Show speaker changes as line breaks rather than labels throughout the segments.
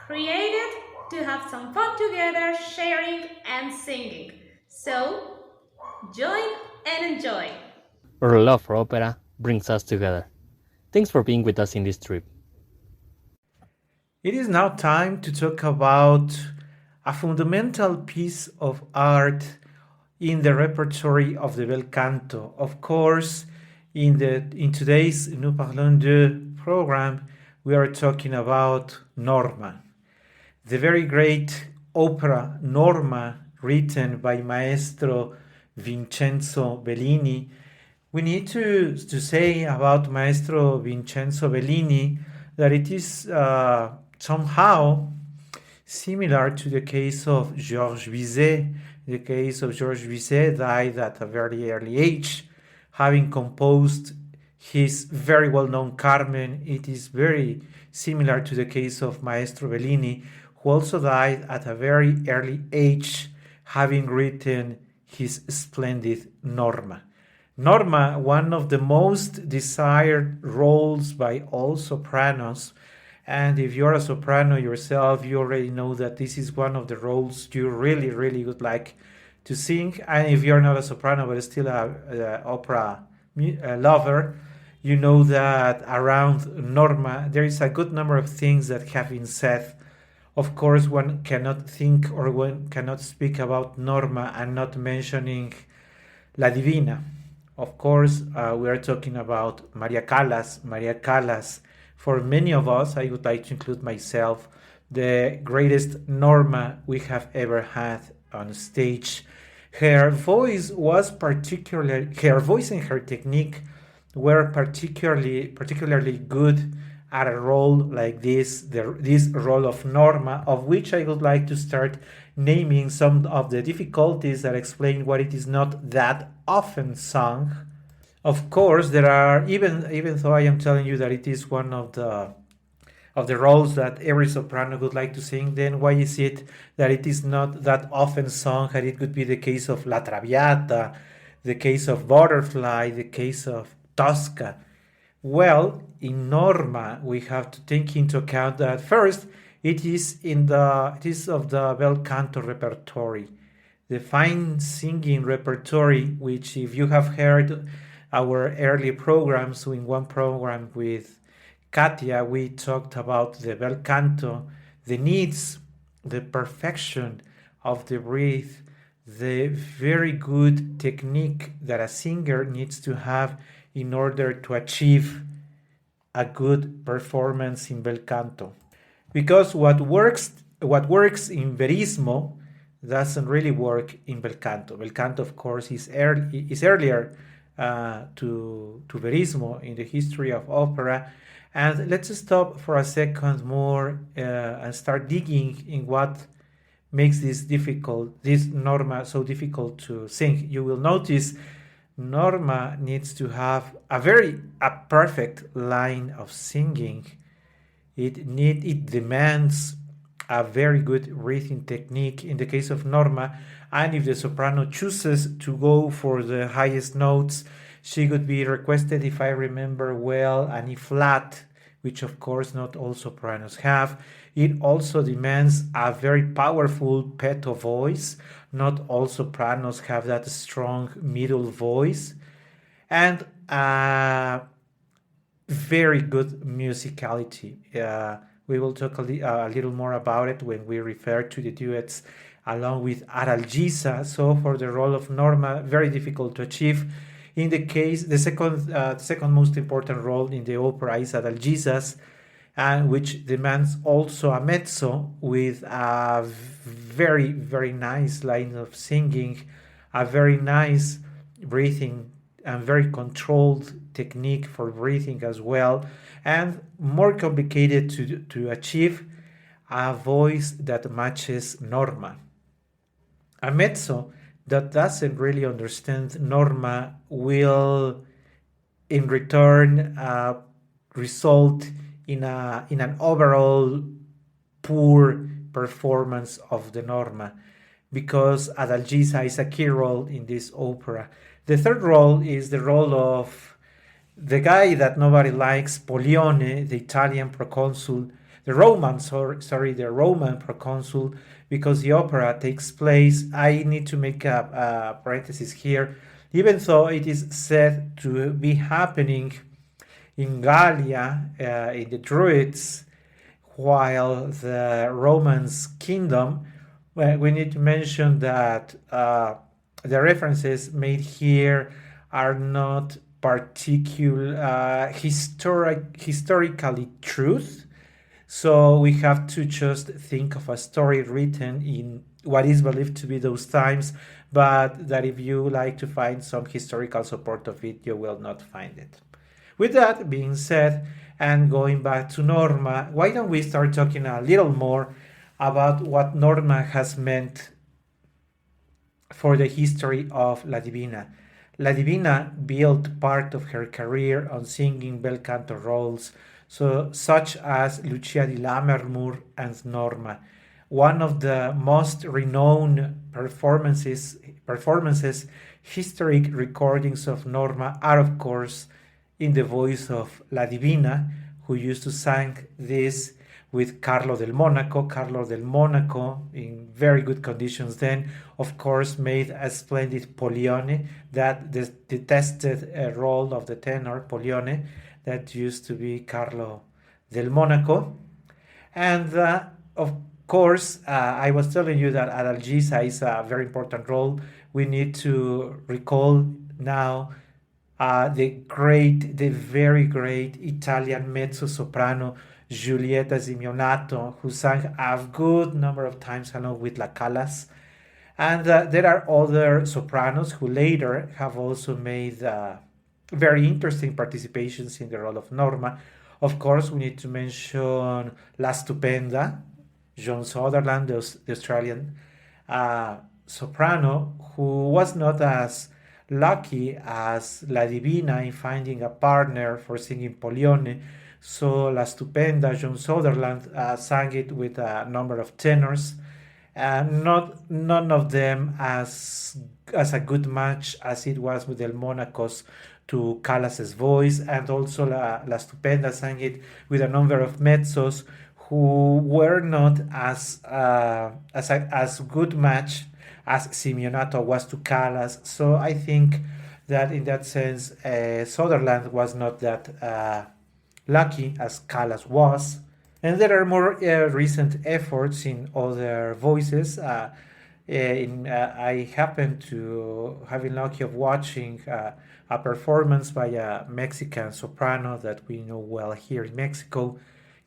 created to have some fun together, sharing and singing. So, join and enjoy.
Our love for opera brings us together. Thanks for being with us in this trip.
It is now time to talk about a fundamental piece of art in the repertory of the bel canto. Of course, in today's Nous Parlons de program, we are talking about Norma, the very great opera Norma, written by Maestro Vincenzo Bellini. We need to say about Maestro Vincenzo Bellini that it is somehow similar to the case of Georges Bizet. The case of Georges Bizet died at a very early age, having composed his very well-known Carmen. It is very similar to the case of Maestro Bellini, who also died at a very early age, having written his splendid Norma. Norma, one of the most desired roles by all sopranos, and if you're a soprano yourself, you already know that this is one of the roles you really, really would like to sing. And if you're not a soprano but still a opera lover, you know that around Norma there is a good number of things that have been said. Of course, one cannot think or one cannot speak about Norma and not mentioning La Divina. Of course, we are talking about Maria Callas. Maria Callas, for many of us, I would like to include myself, the greatest Norma we have ever had on stage. Her voice and her technique were particularly good at a role like this role of Norma, of which I would like to start naming some of the difficulties that explain why it is not that often sung. Of course, there are, even though I am telling you that it is one of the roles that every soprano would like to sing, then why is it that it is not that often sung? And it could be the case of La Traviata, the case of Butterfly, the case of Tosca. Well, in Norma, we have to take into account that first, it is of the bel canto repertory, the fine singing repertory, which if you have heard our early programs, in one program with Katia, we talked about the bel canto, the needs, the perfection of the breath, the very good technique that a singer needs to have in order to achieve a good performance in bel canto. Because what works in verismo doesn't really work in bel canto. Bel canto, of course, is earlier to verismo in the history of opera. And let's stop for a second more and start digging in what makes this Norma so difficult to sing. You will notice Norma needs to have a perfect line of singing. It demands a very good breathing technique in the case of Norma, and if the soprano chooses to go for the highest notes, she could be requested, if I remember well, an E flat, which of course not all sopranos have. It also demands a very powerful petto voice. Not all sopranos have that strong middle voice. And very good musicality. We will talk a little more about it when we refer to the duets along with Adalgisa. So for the role of Norma, very difficult to achieve. In the case, the second most important role in the opera is Adalgisa's, and which demands also a mezzo with a very, very nice line of singing, a very nice breathing and very controlled technique for breathing as well, and more complicated to achieve a voice that matches Norma. A mezzo that doesn't really understand Norma will, in return, result in an overall poor performance of the Norma, because Adalgisa is a key role in this opera. The third role is the role of the guy that nobody likes, Polione, the Italian proconsul, the Roman, the Roman proconsul, because the opera takes place. I need to make a parenthesis here, even though it is said to be happening in Gallia, in the Druids, while the Romans' kingdom, well, we need to mention that the references made here are not particular historically truth. So we have to just think of a story written in what is believed to be those times, but that if you like to find some historical support of it, you will not find it. With that being said, and going back to Norma, why don't we start talking a little more about what Norma has meant for the history of La Divina. La Divina built part of her career on singing bel canto roles, such as Lucia di Lammermoor and Norma. One of the most renowned performances, historic recordings of Norma are, of course, in the voice of La Divina, who used to sing this with Carlo del Monaco. Carlo del Monaco, in very good conditions then, of course, made a splendid Pollione, that detested role of the tenor, Pollione, that used to be Carlo del Monaco. And of course, I was telling you that Adalgisa is a very important role. We need to recall now the very great Italian mezzo-soprano Giulietta Simeonato, who sang a good number of times along with La Callas. And there are other sopranos who later have also made very interesting participations in the role of Norma. Of course, we need to mention La Stupenda, Joan Sutherland, the Australian soprano, who was not as lucky as La Divina in finding a partner for singing Pollione. So La Stupenda, Joan Sutherland, sang it with a number of tenors, and none of them as a good match as it was with Del Monaco's to Callas's voice, and also La Stupenda sang it with a number of mezzos who were not as good match as Simeonato was to Callas. So I think that in that sense, Sutherland was not that lucky as Callas was. And there are more recent efforts in other voices. I happen to having lucky of watching a performance by a Mexican soprano that we know well here in Mexico,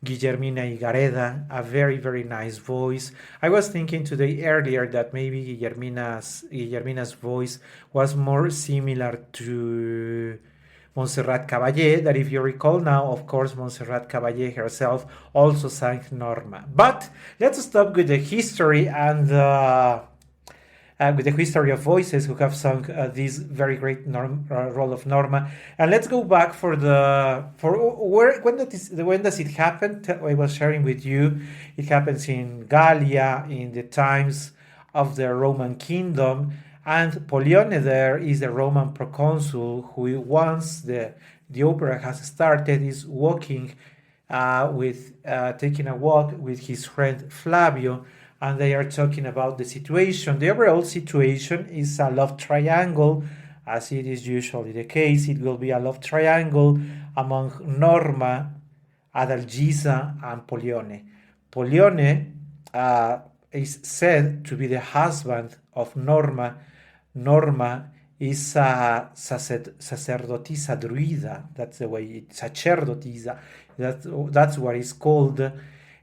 Guillermina Higareda, a very, very nice voice. I was thinking today earlier that maybe Guillermina's voice was more similar to Montserrat Caballé, that if you recall now, of course, Montserrat Caballé herself also sang Norma. But let's stop with the history and with the history of voices who have sung this very great role of Norma. And let's go back when does it happen? I was sharing with you, it happens in Gallia in the times of the Roman kingdom. And Pollione there is the Roman proconsul who, once the opera has started, is taking a walk with his friend Flavio, and they are talking about the situation. The overall situation is a love triangle, as it is usually the case. It will be a love triangle among Norma, Adalgisa, and Pollione. Pollione is said to be the husband of Norma. Norma is a sacerdotisa druida. That's the way sacerdotisa. That's what it's called.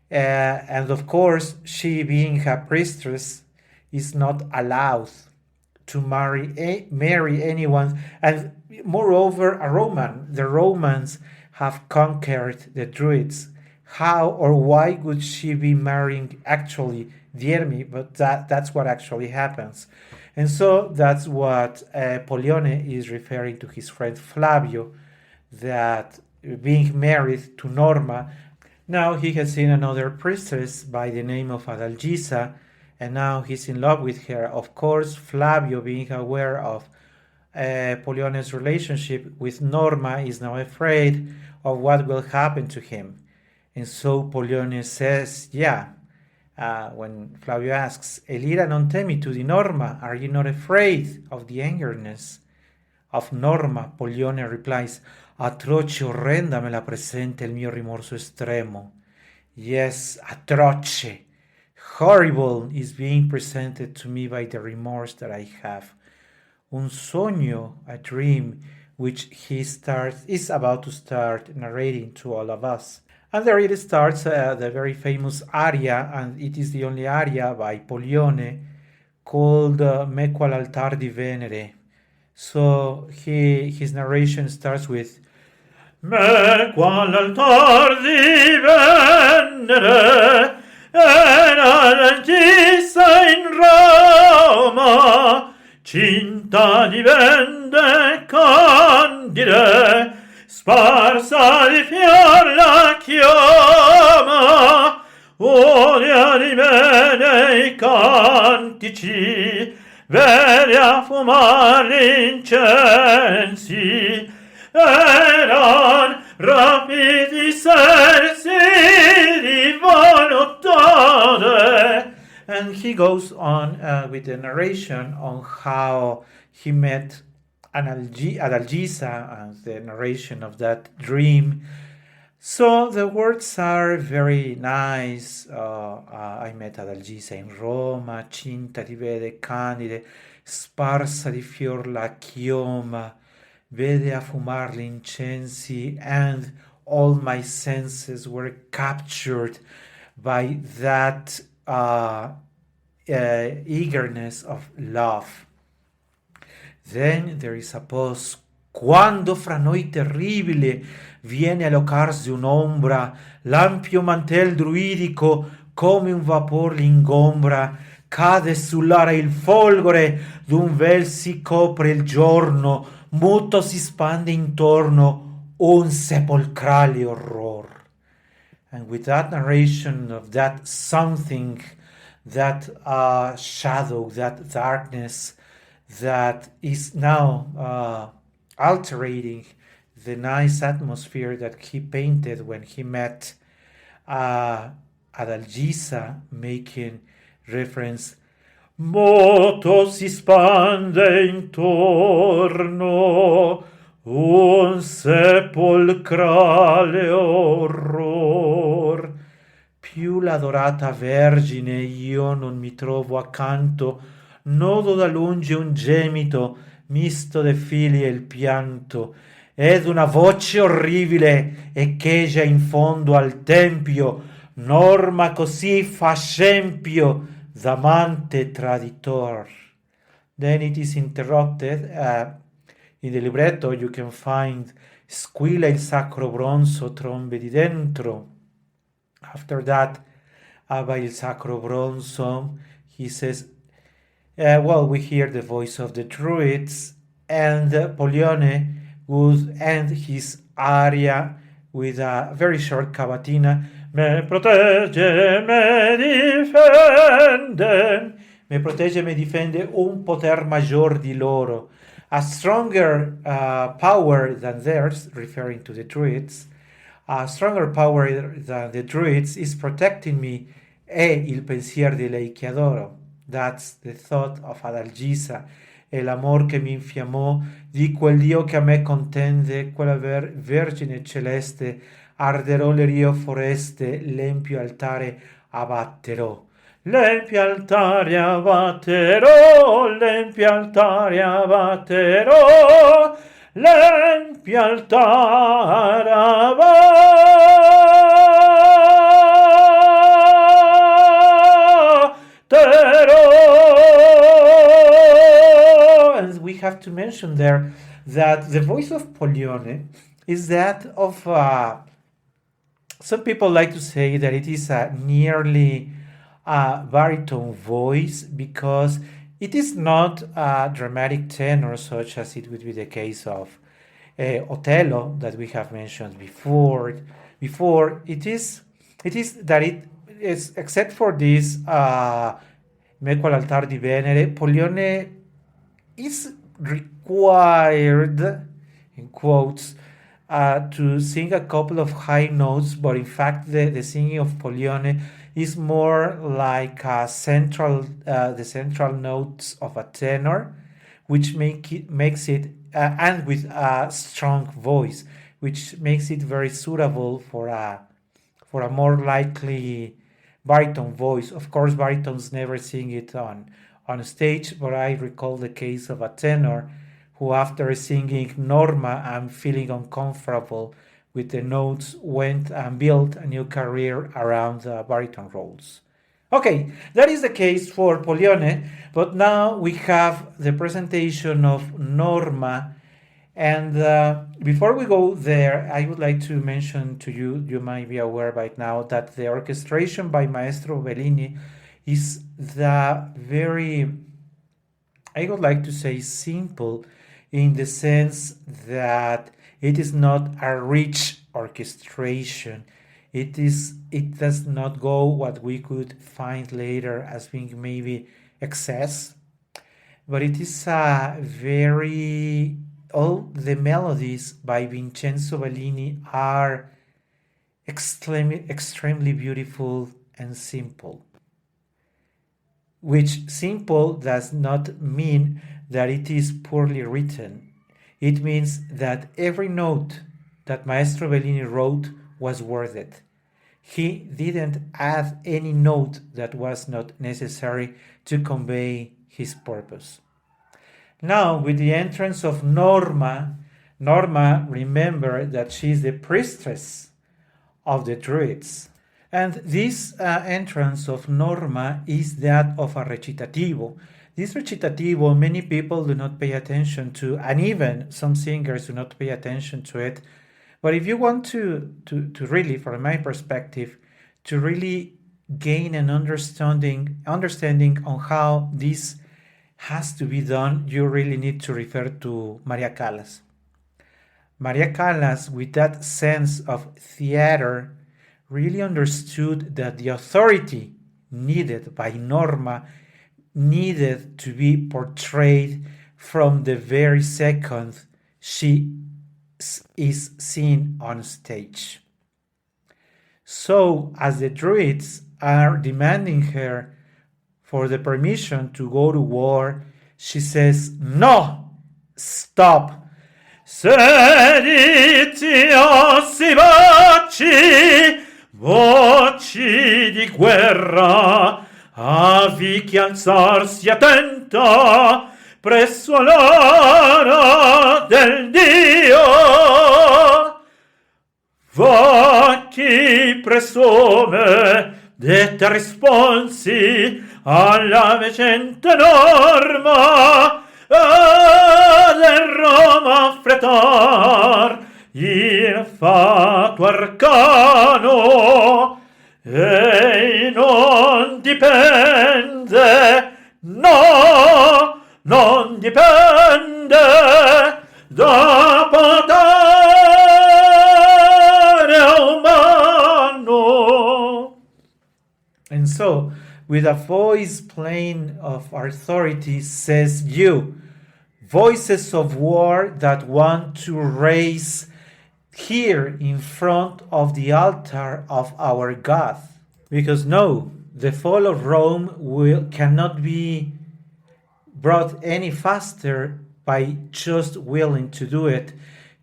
And of course, she, being a priestess, is not allowed to marry anyone. And moreover, a Roman. The Romans have conquered the Druids. How or why would she be marrying actually Diermi? But that's what actually happens. And so that's what Pollione is referring to his friend Flavio, that being married to Norma, now he has seen another priestess by the name of Adalgisa, and now he's in love with her. Of course, Flavio, being aware of Pollione's relationship with Norma, is now afraid of what will happen to him. And so Pollione says, yeah, when Flavio asks, Elira non temi tu di Norma, are you not afraid of the angerness of Norma? Pollione replies, atroce orrenda me la presenta il mio rimorso estremo. Yes, atroce, horrible is being presented to me by the remorse that I have. Un sogno, a dream, which is about to start narrating to all of us. And there it starts the very famous aria, and it is the only aria by Pollione called Me qual altar di Venere. So his narration starts with Me qual altar di Venere era regista in Roma, cinta di vende candide, sparsa di fior la chioma, odia di me nei cantici, vede a fumar incensi, eran rapidi sensi di volutade. And he goes on with the narration on how he met Adalgisa and the narration of that dream. So the words are very nice. I met Adalgisa in Roma, cinta di vede candide, sparsa di fior la chioma, vede a fumar l'incensi, and all my senses were captured by that eagerness of love. Then there is a pause. Quando fra noi terribile viene a locarsi un'ombra, l'ampio mantel druidico come un vapor l'ingombra, cade sull'ara il folgore, d'un vel si copre il giorno, muto si spande intorno un sepolcrale orror. And with that narration of that something, that shadow, that darkness that is now altering the nice atmosphere that he painted when he met Adalgisa, making reference, moto si spande intorno un sepolcrale orror. Più l'adorata Vergine io non mi trovo accanto, nodo da lungi un gemito misto de fili e il pianto, ed una voce orribile echeggia in fondo al tempio, Norma così fa scempio d'amante traditor. Then it is interrupted. In the libretto you can find squilla il sacro bronzo, trombe di dentro. After that, by il sacro bronzo, he says, we hear the voice of the druids, and Pollione would end his aria with a very short cavatina. Me protegge, me difende. Me protegge, me difende un poter maggior di loro. A stronger power than theirs, referring to the druids, a stronger power than the druids is protecting me, è il pensier di lei che adoro. That's the thought of Adalgisa, è l'amor che mi infiammò di quel Dio che a me contende, quella vergine celeste, arderò le rio foreste, l'empio altare abbatterò. L'empio altare abbatterò, l'empio altare abbatterò, l'empio altare abbatterò. And we have to mention there that the voice of Pollione is that of some people like to say that it is a nearly baritone voice because it is not a dramatic tenor such as it would be the case of Otello that we have mentioned before. It is that it is, except for this Me qual altar di Venere, Pollione is required, in quotes, to sing a couple of high notes, but in fact, the singing of Polione is more like the central notes of a tenor, which makes it and with a strong voice, which makes it very suitable for a more likely baritone voice. Of course, baritones never sing it on stage, but I recall the case of a tenor who, after singing Norma and feeling uncomfortable with the notes, went and built a new career around baritone roles. Okay, that is the case for Polione, but now we have the presentation of Norma. And before we go there, I would like to mention to you, you might be aware by now, that the orchestration by Maestro Bellini is the very, I would like to say, simple, in the sense that it is not a rich orchestration. It does not go what we could find later as being maybe excess, but it is a very, all the melodies by Vincenzo Bellini are extremely beautiful and simple. Which simple does not mean that it is poorly written. It means that every note that Maestro Bellini wrote was worth it. He didn't add any note that was not necessary to convey his purpose. Now, with the entrance of Norma, remember that she is the priestess of the Druids. And this entrance of Norma is that of a recitativo. This recitativo, many people do not pay attention to, and even some singers do not pay attention to it. But if you want to really, from my perspective, to really gain an understanding on how this has to be done, you really need to refer to Maria Callas. Maria Callas, with that sense of theater, really understood that the authority needed by Norma needed to be portrayed from the very second she is seen on stage. So, as the Druids are demanding her for the permission to go to war, she says, "No! Stop! Sediti ossi baci, voci di guerra, avi che alzarsi attenta presso l'ora del Dio. Va chi presume detta risponsi alla vecente Norma del Roma fretar il fatto arcano e non dipende, no, non dipende da potere umano. And so, with a voice plain of authority, says you, voices of war that want to raise here in front of the altar of our God. Because no, the fall of Rome cannot be brought any faster by just willing to do it.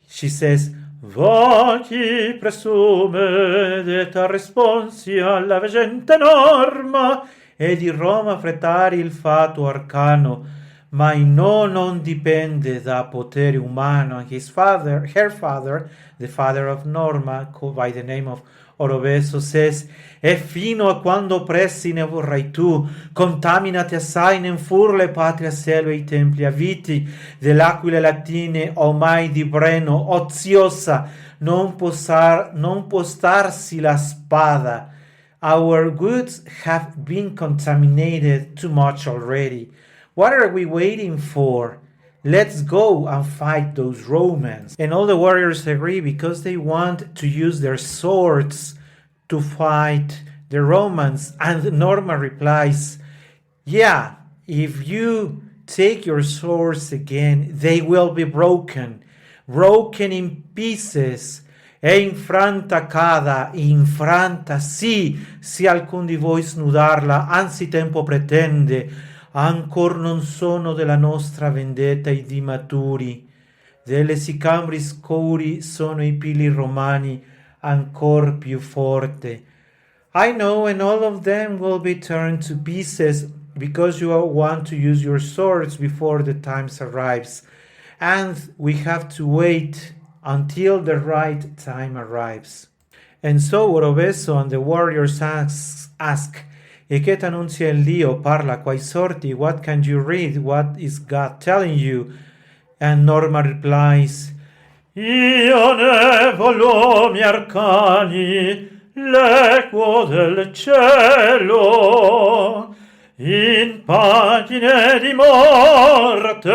She says, "Va chi presume detta responsi alla veggente Norma e di Roma frettare il fatto arcano, ma non dipende da potere umano." And her father, the father of Norma, called by the name of Oroveso, says, "E fino a quando pressi ne vorrai tu, contaminati assai ne fur le patria selve i templi aviti, dell'aquile latine o mai di Breno, oziosa, non può starsi la spada. Our goods have been contaminated too much already. What are we waiting for? Let's go and fight those Romans." And all the warriors agree because they want to use their swords to fight the Romans. And Norma replies, "Yeah, if you take your swords again, they will be broken. broken in pieces, e infranta, sì, se alcun di voi snudarla, anzi tempo pretende, ancor non sono della nostra vendetta i dì maturi, delle sicambri scuri sono i pili romani, ancor più forte. I know, and all of them will be turned to pieces because you want to use your swords before the time arrives. And we have to wait until the right time arrives. And so Oroveso and the warriors ask, E che t'annunzia il Dio? Parla quai sorti? What can you read? What is God telling you? And Norma replies, Io ne volumi arcani, l'equo del cielo, in pagine di morte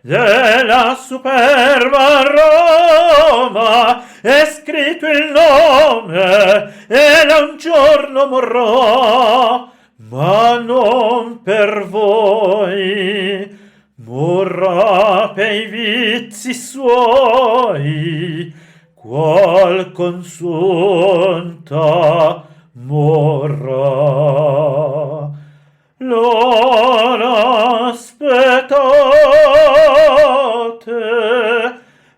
della superba Roma è scritto il nome e un giorno morrò, ma non per voi, morrà pei vizi suoi, qual consunta morrà. L'ora aspettate,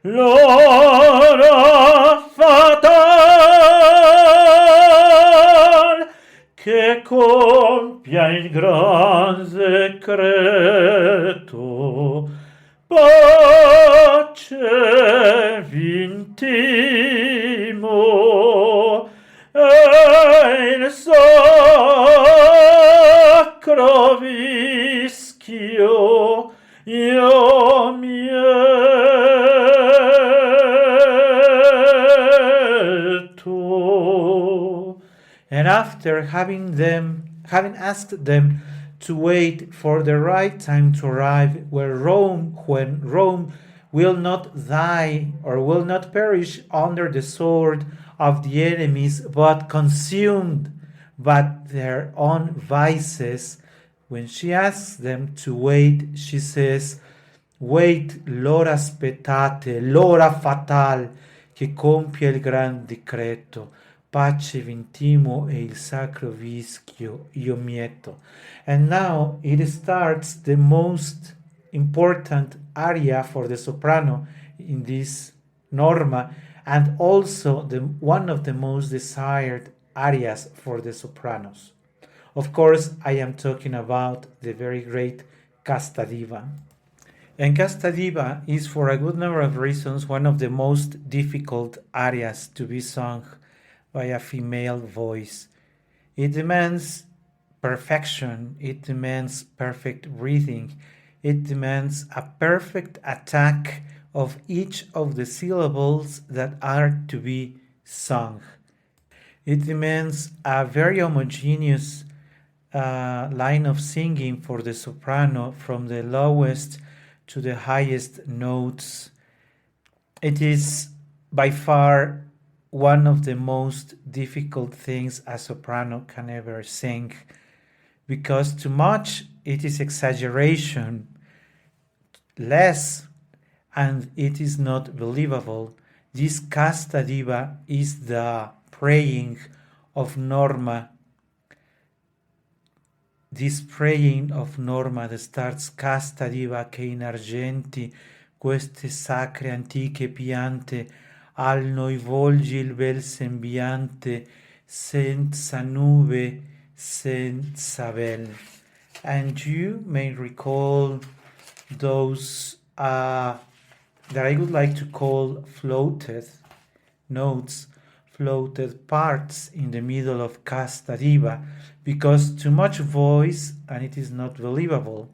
l'ora fatal, che compia il gran secreto, pace vintimo, e il sacro vischio io mieto. And after having asked them to wait for the right time to arrive, when Rome will not die or will not perish under the sword of the enemies, but consumed by their own vices. When she asks them to wait, she says, wait, l'ora aspettate, l'ora fatal, che compie il gran decreto, pace vintimo e il sacro vischio io mieto. And now it starts the most important aria for the soprano in this Norma, and also one of the most desired arias for the sopranos. Of course, I am talking about the very great Casta Diva. And Casta Diva is, for a good number of reasons, one of the most difficult arias to be sung by a female voice. It demands perfection, it demands perfect breathing, it demands a perfect attack of each of the syllables that are to be sung. It demands a very homogeneous line of singing for the soprano from the lowest to the highest notes. It is by far one of the most difficult things a soprano can ever sing, because too much it is exaggeration, less and it is not believable. This Casta Diva is the praying of Norma. This praying of Norma that starts Casta Diva che in argenti queste sacre antiche piante al noi volgi il bel sembiante senza nube, senza vel. And you may recall those that I would like to call floated notes, floated parts in the middle of Casta Diva, because too much voice and it is not believable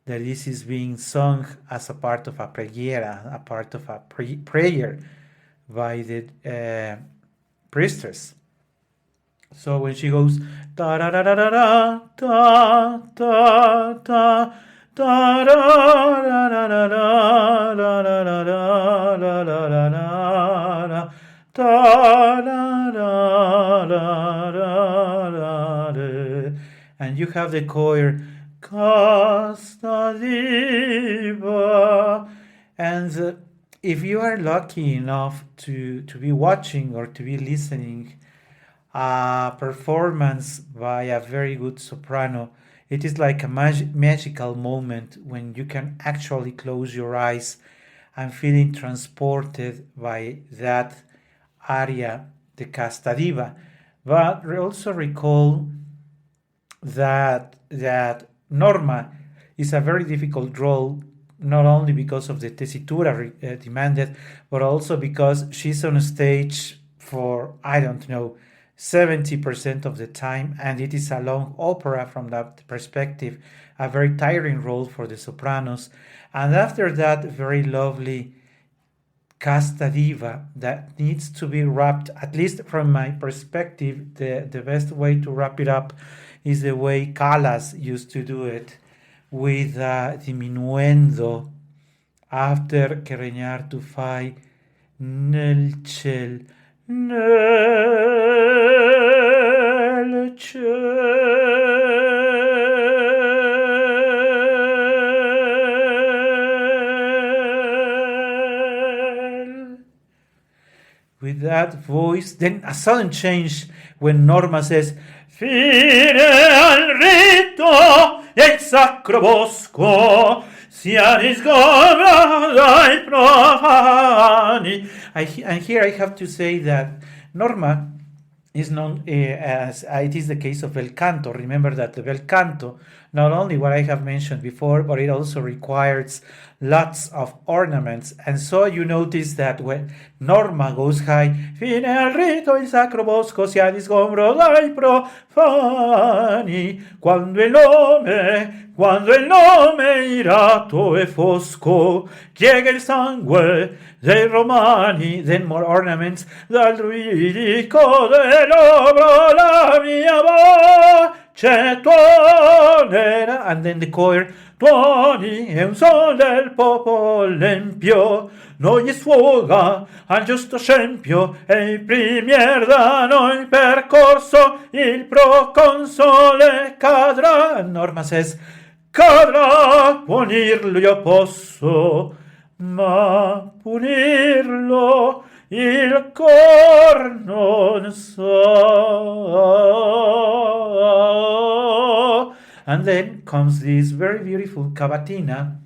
that this is being sung as a part of a preghiera, a part of a prayer by the priestess. So when she goes da da da da da da da da da da da da da da da da da da, and you have the choir Casta Diva, and if you are lucky enough to be watching or to be listening a performance by a very good soprano, it is like a magical moment when you can actually close your eyes and feeling transported by that aria, the Casta Diva. But also recall that Norma is a very difficult role, not only because of the tessitura demanded, but also because she's on stage for, I don't know, 70% of the time, and it is a long opera from that perspective, a very tiring role for the sopranos. And after that, very lovely Casta Diva that needs to be wrapped, at least from my perspective, the best way to wrap it up is the way Callas used to do it, with diminuendo after che regnar tu fai nel ciel, nel ciel. With that voice, then a sudden change when Norma says, Fine al rito del sacro bosco, siano sgombrati profani. And here I have to say that Norma is known as, it is the case of bel canto. Remember that the bel canto, not only what I have mentioned before, but it also requires lots of ornaments. And so you notice that when Norma goes high, fine al rito il sacro bosco si disgombro dai profani, quando il nome irato e fosco, chiega il sangue dei romani, then more ornaments, dal druidico dell'obro la mia voce tuonera, and then the choir, tuoni è un sol del popolo empio, non gli sfuga al giusto scempio, e i primier danno il percorso, il proconsole cadrà. And Norma says, cadrà, punirlo io posso, ma punirlo il cor non so. And then comes this very beautiful cavatina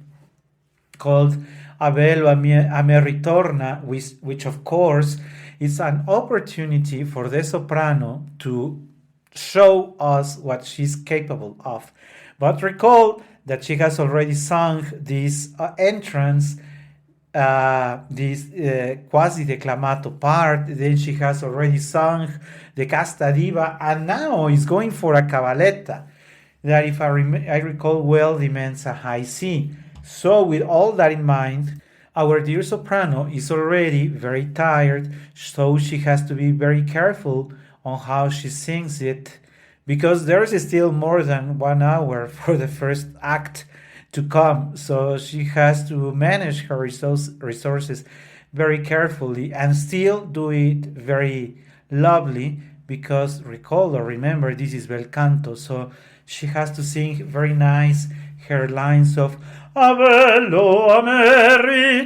called A bello a me ritorna, which of course is an opportunity for the soprano to show us what she's capable of. But recall that she has already sung this entrance, this quasi-declamato part, then she has already sung the Casta Diva, and now is going for a cavaletta that, if I recall well, demands a high C. So with all that in mind, our dear soprano is already very tired, so she has to be very careful on how she sings it, because there is still more than 1 hour for the first act to come. So she has to manage her resources very carefully and still do it very lovely, because recall or remember, this is bel canto, so she has to sing very nice her lines of A bello a me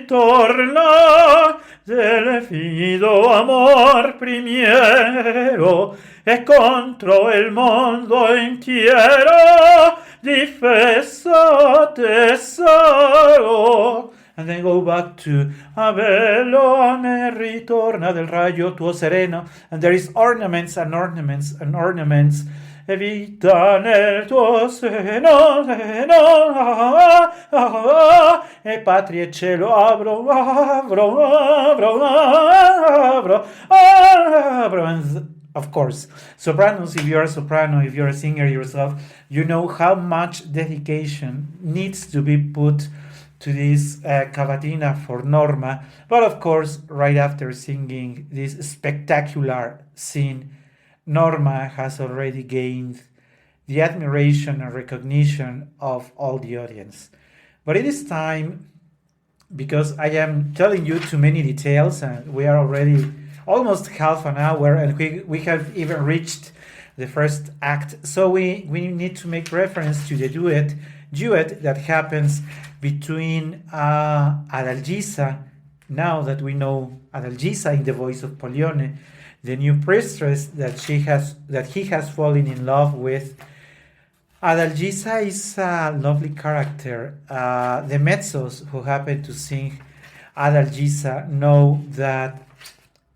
ritorna del fido amor primiero, e contro il mondo intero difeso tesoro. And then go back to A bello a me ritorna del raggio tuo sereno, and there is ornaments and ornaments and ornaments. E vita nel tuo seno, e patria e cielo abro. And of course, sopranos, if you're a soprano, if you're a singer yourself, you know how much dedication needs to be put to this cavatina for Norma. But of course, right after singing this spectacular scene, Norma has already gained the admiration and recognition of all the audience. But it is time, because I am telling you too many details, and we are already almost half an hour, and we have even reached the first act. So we need to make reference to the duet that happens between Adalgisa now that we know Adalgisa in the voice of Pollione, the new priestess that he has fallen in love with, Adalgisa is a lovely character. The mezzos who happen to sing Adalgisa know that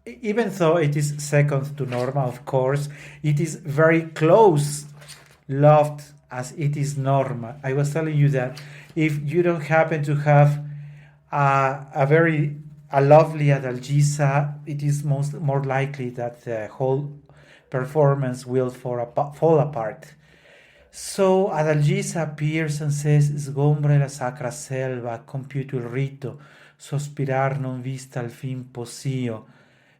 even though it is second to Norma, of course, it is very close loved as it is Norma. I was telling you that if you don't happen to have a lovely Adalgisa, it is more likely that the whole performance will fall apart. So Adalgisa appears and says, Sgombra la sacra selva, compiuto il rito, sospirar non vista al fin posio,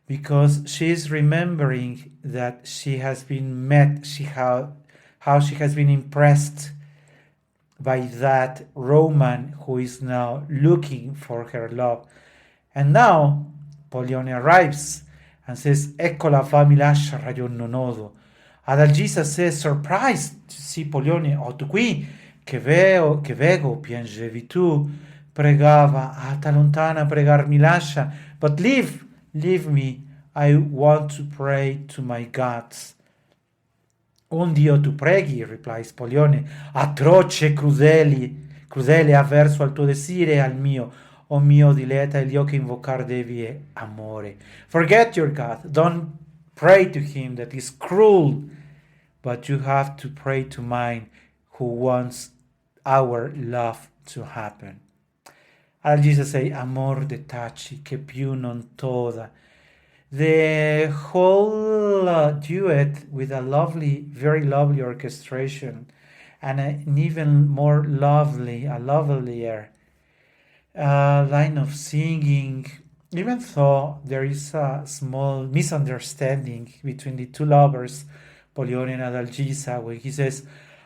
because she is remembering that she has been met, how she has been impressed by that Roman who is now looking for her love. And now Pollione arrives and says, Eccola fa mi lascia ragion non odo. Adalgisa says, surprised to see Pollione, o tu qui, che vego, piangevi tu, pregava, ta lontana pregar mi lascia, but leave me, I want to pray to my gods. Un Dio tu preghi, replies Pollione, atroce crudele avverso al tuo desire e al mio, o mio diletta il Dio che invocar devi è amore. Forget your God, don't pray to him that is cruel, but you have to pray to mine who wants our love to happen. Al Jesus say, amor de taci che più non toda. The whole duet with a lovely, very lovely orchestration and an even more lovelier line of singing, even though there is a small misunderstanding between the two lovers, Pollione and Adalgisa, when he says,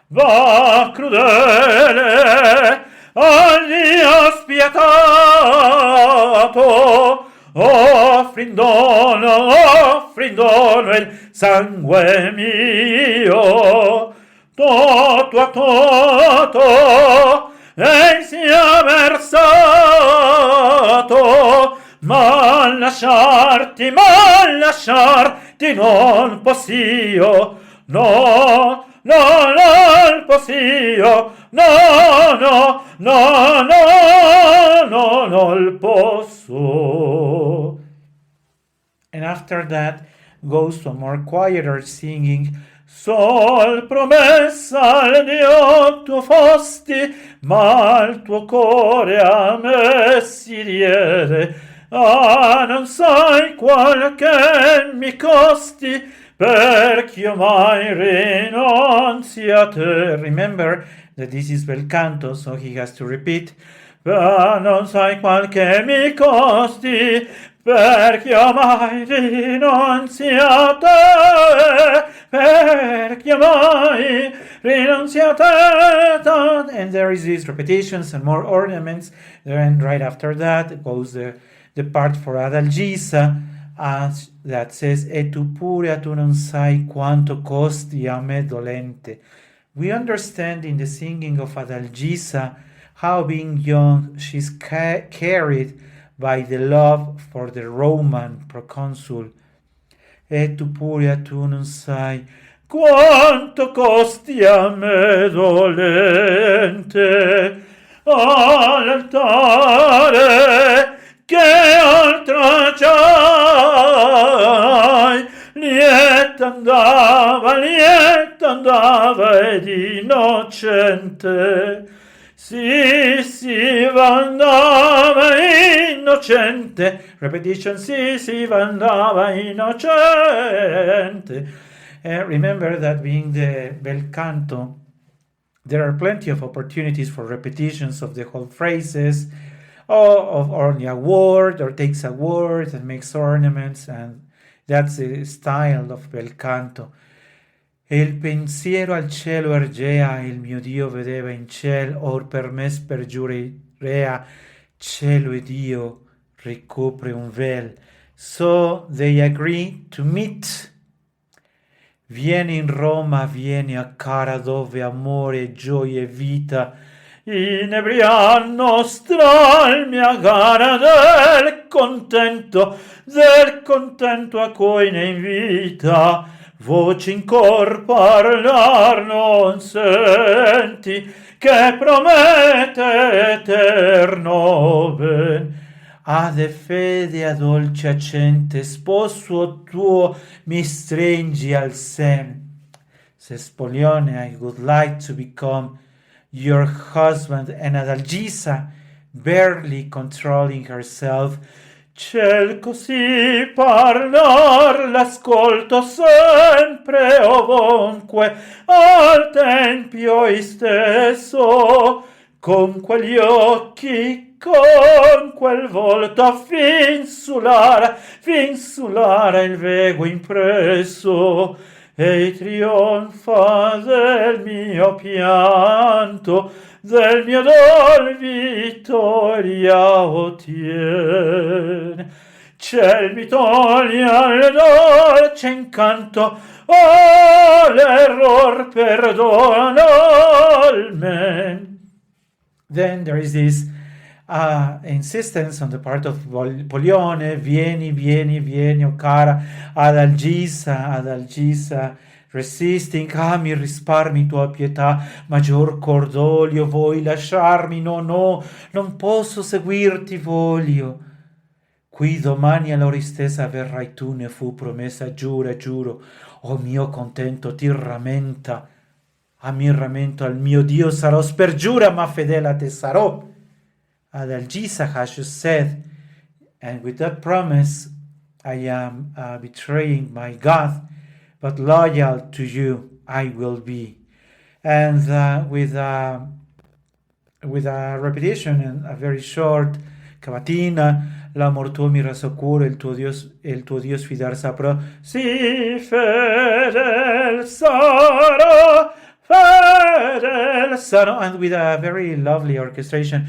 Va crudele al Dio spietato, offrin dono il sangue mio, toto a toto e sia versato, ma lasciarti non possio, no, non possio, non posso. And after that goes to a more quieter singing. Sol promessa al Dio tuo fosti, ma il tuo cuore a me si diede. Non sai qual che mi costi, perch'io mai rinunzi a te. Remember that this is bel canto, so he has to repeat. Non sai qual che mi costi, perch'io mai rinunzi a te, perch'io mai rinunzi a te. And there is these repetitions and more ornaments. Then right after that goes the part for Adalgisa, that says, E tu pure tu non sai quanto costi a me dolente. We understand in the singing of Adalgisa how being young she's carried by the love for the Roman proconsul. E tu pure tu non sai quanto costi a me dolente all'altare che oltraggiai, lieta andava ed innocente, si andava innocente, repetition, si andava innocente. Remember that being the bel canto, there are plenty of opportunities for repetitions of the whole phrases, or of only a word, or takes a word and makes ornaments, and that's the style of bel canto. E il pensiero al cielo ergea, il mio Dio vedeva in ciel, or per me spergiurea, cielo ed Dio ricopre un vel. So they agree to meet. Vieni in Roma, vieni a cara dove amore, gioia e vita inebrian nostra alma gara del contento a cui ne invita, voce in cor parlar non senti, che promette eterno ben. Ade fede a dolce accente, sposo tuo mi stringi al sen. Says Polione, I would like to become your husband. And Adalgisa, barely controlling herself, Ciel così parlar l'ascolto sempre ovunque al tempio istesso, con quegli occhi, con quel volto finsulare il vego impresso, e trionfa del mio pianto, del mio dol vittoria ottiene. Ciel mi toglie al dolce incanto, oh l'error perdona almen. Then there is this insistence on the part of Polione, vieni, o cara, Adalgisa, resisting, mi risparmi tua pietà, maggior cordolio, vuoi lasciarmi, no, non posso seguirti, voglio. Qui domani all'ora stessa verrai tu, ne fu promessa, giuro, oh mio contento, ti rammenta, a mi rammento al mio Dio sarò, spergiura, ma fedele a te sarò. Adalgisa has just said, and with that promise, I am betraying my God, but loyal to you I will be. And with a repetition and a very short cavatina, l'amor tuo mi rassicura, il tuo Dios fidar saprà, si fedel sarà, and with a very lovely orchestration,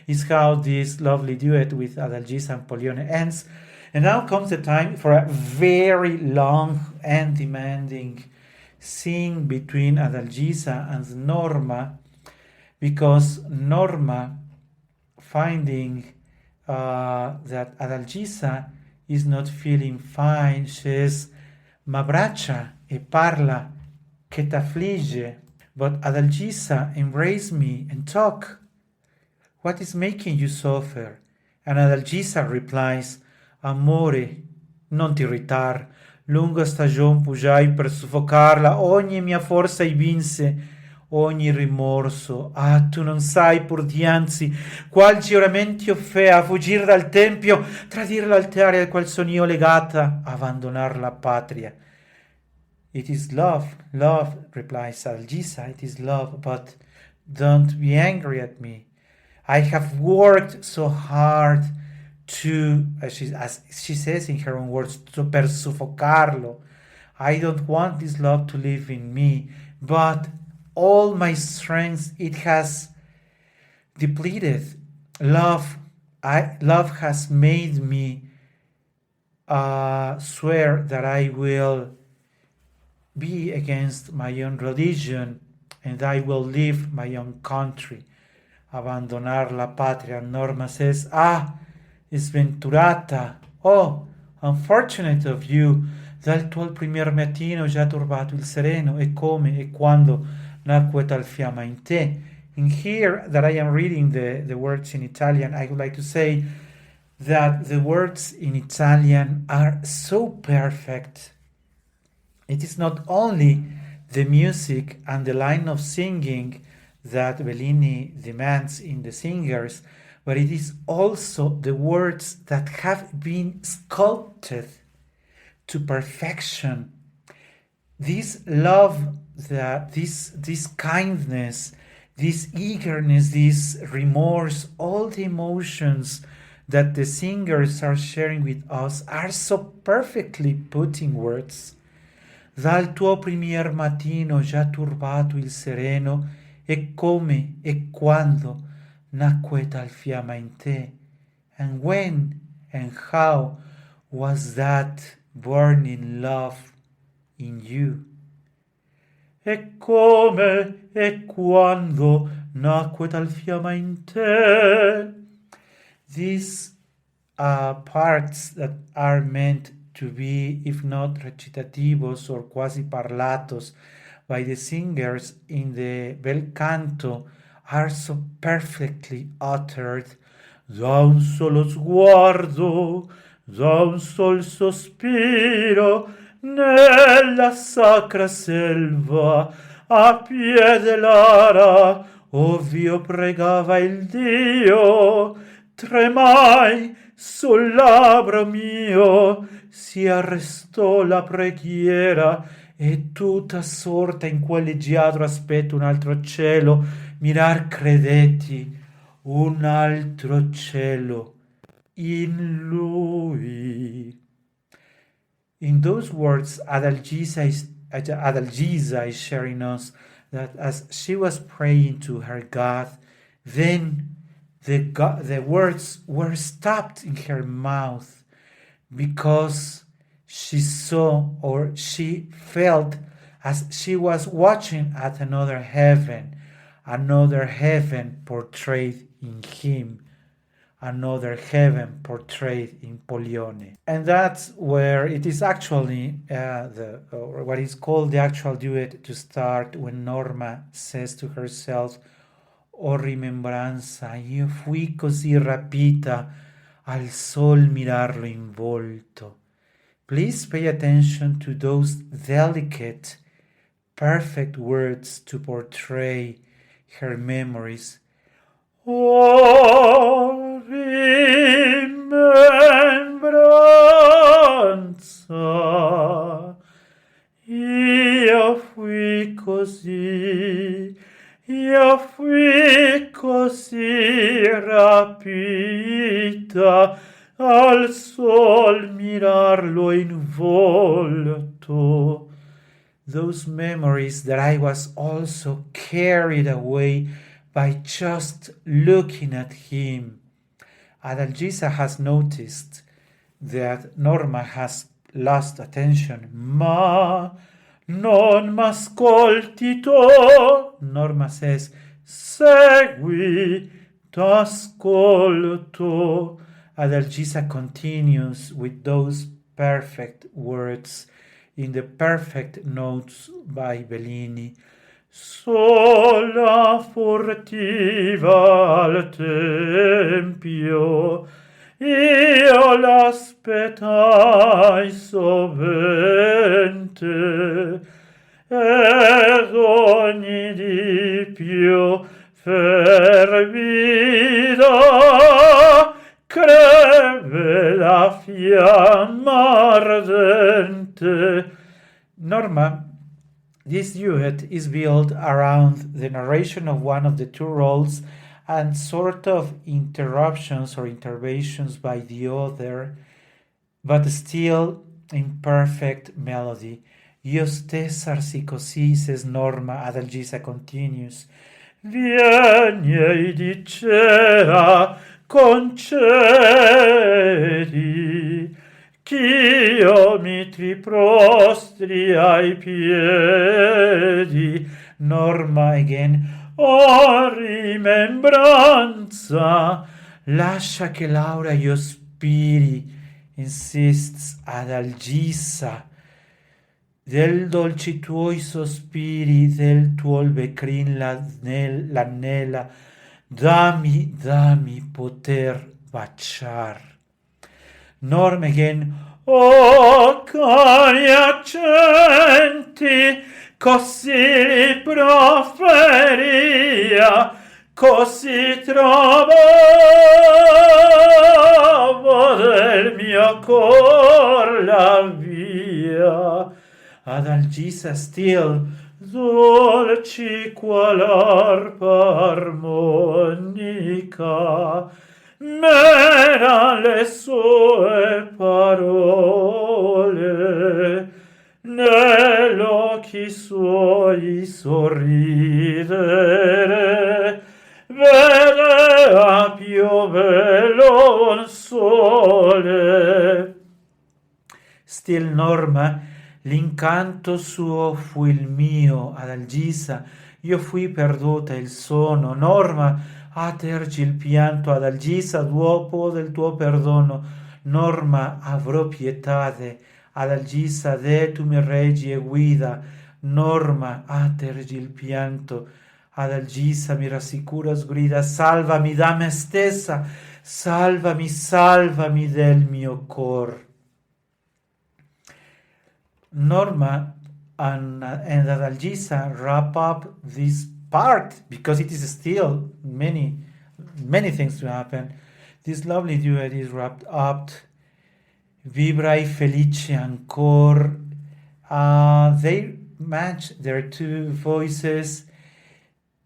is how this lovely duet with Adalgisa and Polione ends. And now comes the time for a very long and demanding scene between Adalgisa and Norma, because Norma, finding that Adalgisa is not feeling fine, says, m'abbraccia e parla, che t'affligge. But Adalgisa, embrace me and talk. What is making you suffer? And Adalgisa replies, amore, non ti irritar, lunga stagione pugiai per soffocarla, ogni mia forza vinse, ogni rimorso. Ah, tu non sai pur dianzi qual giuramenti ho fe a fuggire dal tempio, tradire l'altare al qual son io legata, abbandonar la patria. It is love, replies Adalgisa, it is love, but don't be angry at me. I have worked so hard to, as she says in her own words, per soffocarlo. I don't want this love to live in me, but all my strength it has depleted. Love has made me swear that I will be against my own religion and I will leave my own country. Abandonar la patria. Norma says, sventurata, oh, unfortunate of you, dal tuo primer mattino già turbato il sereno, e come e quando nacque tal fiamma in te. In here that I am reading the words in Italian, I would like to say that the words in Italian are so perfect. It is not only the music and the line of singing that Bellini demands in the singers, but it is also the words that have been sculpted to perfection. This love, this kindness, this eagerness, this remorse, all the emotions that the singers are sharing with us are so perfectly put in words. Dal tuo primier mattino già turbato il sereno, e come e quando nacque tal fiamma in te, and when and how was that burning love in you. E come e quando nacque tal fiamma in te. These parts that are meant to be, if not recitativos or quasi parlatos, by the singers in the bel canto are so perfectly uttered. Da un solo sguardo, da un sol sospiro, nella sacra selva, a piede l'ara, ov'io pregava il Dio, tremai sul labbro mio, si arrestò la preghiera e tutta assorta in quel leggiadro aspetto un altro cielo, mirar credetti, un altro cielo in lui. In those words, Adalgisa is sharing us that as she was praying to her God, then the words were stopped in her mouth because she saw or she felt as she was watching at another heaven portrayed in him, another heaven portrayed in Polione. And that's where it is actually or what is called the actual duet to start when Norma says to herself, "Oh rimembranza, io fui così rapita al sol mirarlo in volto." Please pay attention to those delicate, perfect words to portray her memories. Oh, rimembranza, io fui così rapita al sol mirarlo in volto. Those memories that I was also carried away by just looking at him. Adalgisa has noticed that Norma has lost attention. Ma non m'ascolti tu. Norma says, segui, t'ascolto. Adalgisa continues with those perfect words in the perfect notes by Bellini. Sola furtiva al tempio, io l'aspettai sovente, ed ogni di più fervida creve la fiamma ardente. Norma, this duet is built around the narration of one of the two roles and sort of interruptions or interventions by the other, but still in perfect melody. Io stessa arsi così, says Norma. Adalgisa continues. Vieni e dicea, concedi ch'io mi ti prostri ai piedi. Norma again. Oh rimembranza, lascia che Laura io spiri, insists Adalgisa. Del dolci tuoi sospiri, del tuo becrin l'annela, dammi poter baciar. Norma again. Oh cari accenti, così li proferia, così trovavo del mio cor la via. Adalgisa still, dolci qual arpa armonica, m'era le sue parole, negli occhi suoi sorridere, vedea piovere un sole. Still Norma, l'incanto suo fu il mio, Adalgisa, io fui perduta il sono, Norma, atergi il pianto, Adalgisa, dopo del tuo perdono, Norma, avrò pietade, Adalgisa, de tu mi reggi e guida, Norma, atergi il pianto, Adalgisa, mi rassicura, sgrida, salvami da me stessa, salvami, salvami del mio cor. Norma and Adalgisa wrap up this part because it is still many things to happen. This lovely duet is wrapped up. Vibrai felice ancor. They match their two voices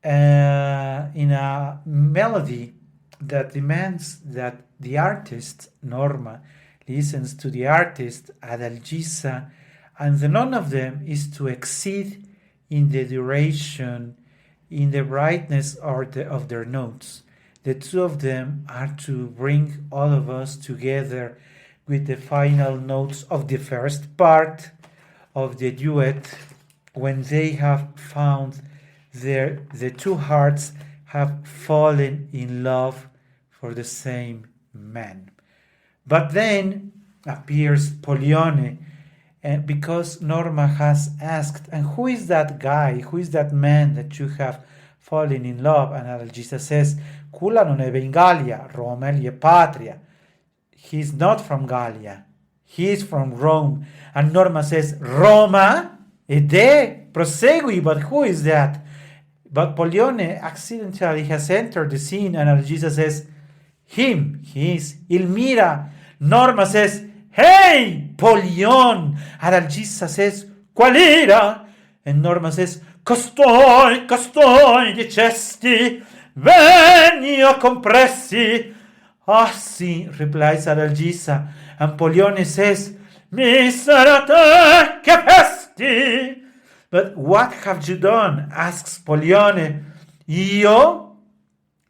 in a melody that demands that the artist, Norma, listens to the artist, Adalgisa, and the none of them is to exceed in the duration, in the brightness of their notes. The two of them are to bring all of us together with the final notes of the first part of the duet, when they have found the two hearts have fallen in love for the same man. But then appears Pollione, because Norma has asked, and who is that guy, who is that man that you have fallen in love? And Adalgisa says, Culla non è in Gallia, Roma gli è patria. He's not from Gallia, he is from Rome. And Norma says, Roma? Ede? Prosegui, but who is that? But Pollione accidentally has entered the scene, and Adalgisa says, him, he is Ilmira. Norma says, hey, Pollione. Adalgisa says, qual era? And Norma says, costoi, dicesti, venio compressi. Ah, sì, replies Adalgisa. And Pollione says, miserate che pesti. But what have you done? Asks Pollione. Io?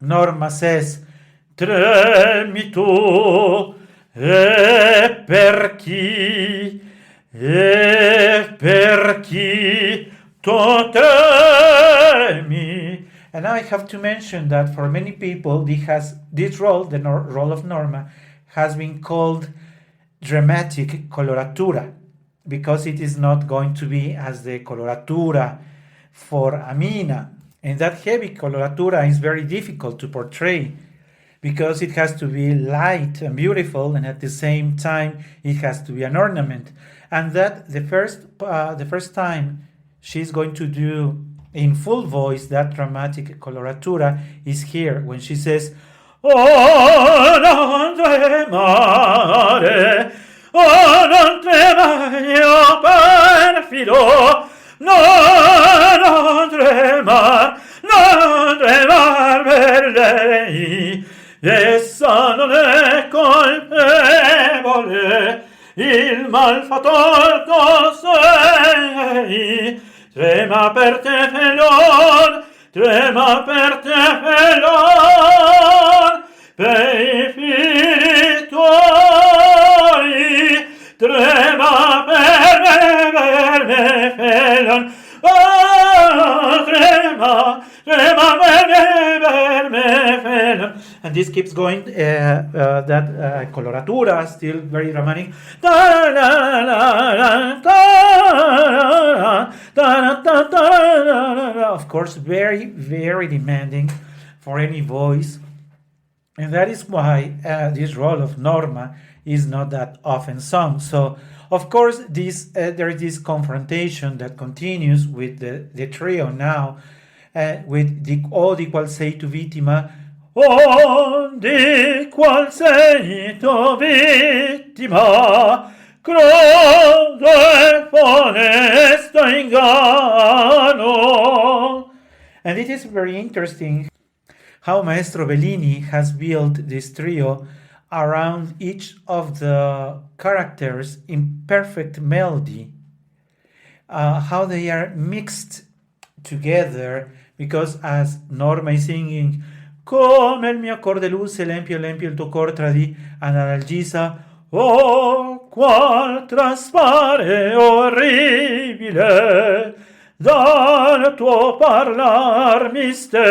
Norma says, tremi tu, e per chi tu tremi. And now I have to mention that for many people, this role, the role of Norma, has been called dramatic coloratura, because it is not going to be as the coloratura for Amina. And that heavy coloratura is very difficult to portray, because it has to be light and beautiful, and at the same time it has to be an ornament. And that the first time she's going to do in full voice that dramatic coloratura is here, when she says, oh, non tremare, oh, non tremare, io perfido, no, non tremar per lei, essa non è colpevole, il malfattor sei, trema per te felon, per i figli tuoi, trema per me felon, oh, trema per me felon. And this keeps going, that coloratura, still very dramatic. Of course, very, very demanding for any voice. And that is why this role of Norma is not that often sung. So, of course, there is this confrontation that continues with the trio now, with di qual sei tu vittima, oh, di qual sei tu vittima, crudo e funesto inganno. And it is very interesting how Maestro Bellini has built this trio around each of the characters in perfect melody, how they are mixed together, because as Norma is singing, come il mio cor de luce, l'empio il tuo cor tradì, and Adalgisa, oh, qual traspare orribile dal tuo parlar mistero,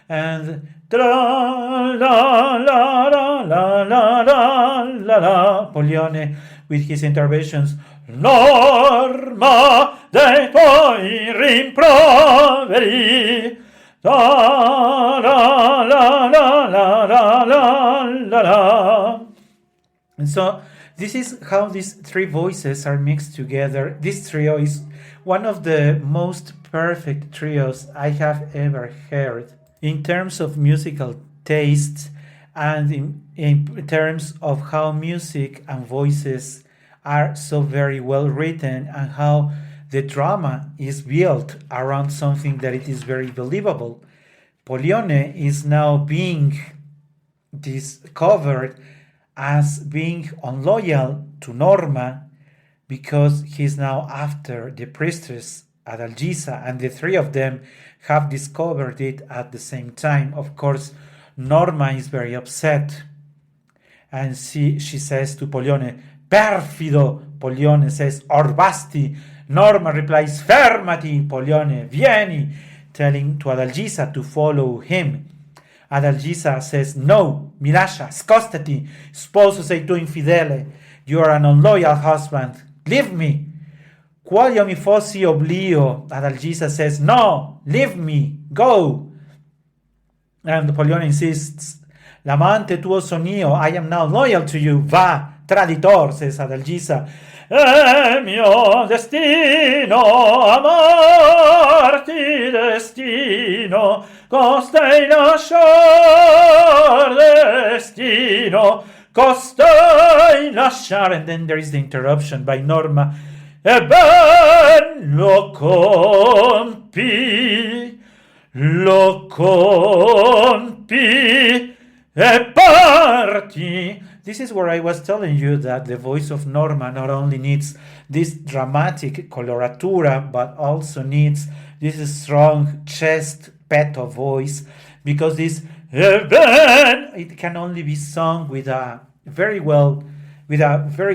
and tra la la la la la la la la, Pollione with his interventions. Norma dei tuoi rimproveri, la la la la la la la la. And so this is how these three voices are mixed together. This trio is one of the most perfect trios I have ever heard in terms of musical taste and in terms of how music and voices are so very well written and how the drama is built around something that it is very believable. Pollione is now being discovered as being unloyal to Norma because he's now after the priestess Adalgisa, and the three of them have discovered it at the same time. Of course, Norma is very upset, and she says to Pollione, perfido. Pollione says, orbasti. Norma replies, fermati. Pollione, vieni, telling to Adalgisa to follow him. Adalgisa says, no, mi lascia, scostati, sposo sei tu infidele, you are an unloyal husband, leave me. Qual io mi fossi oblio, Adalgisa says, no, leave me, go. And Pollione insists, l'amante tuo son io, I am now loyal to you, va, traditor, says Adalgisa. È mio destino, amarti destino, costei lasciar destino, costei lasciar. And then there is the interruption by Norma. E ben lo compi, e parti. This is where I was telling you that the voice of Norma not only needs this dramatic coloratura, but also needs this strong chest petto voice, because this it can only be sung with a very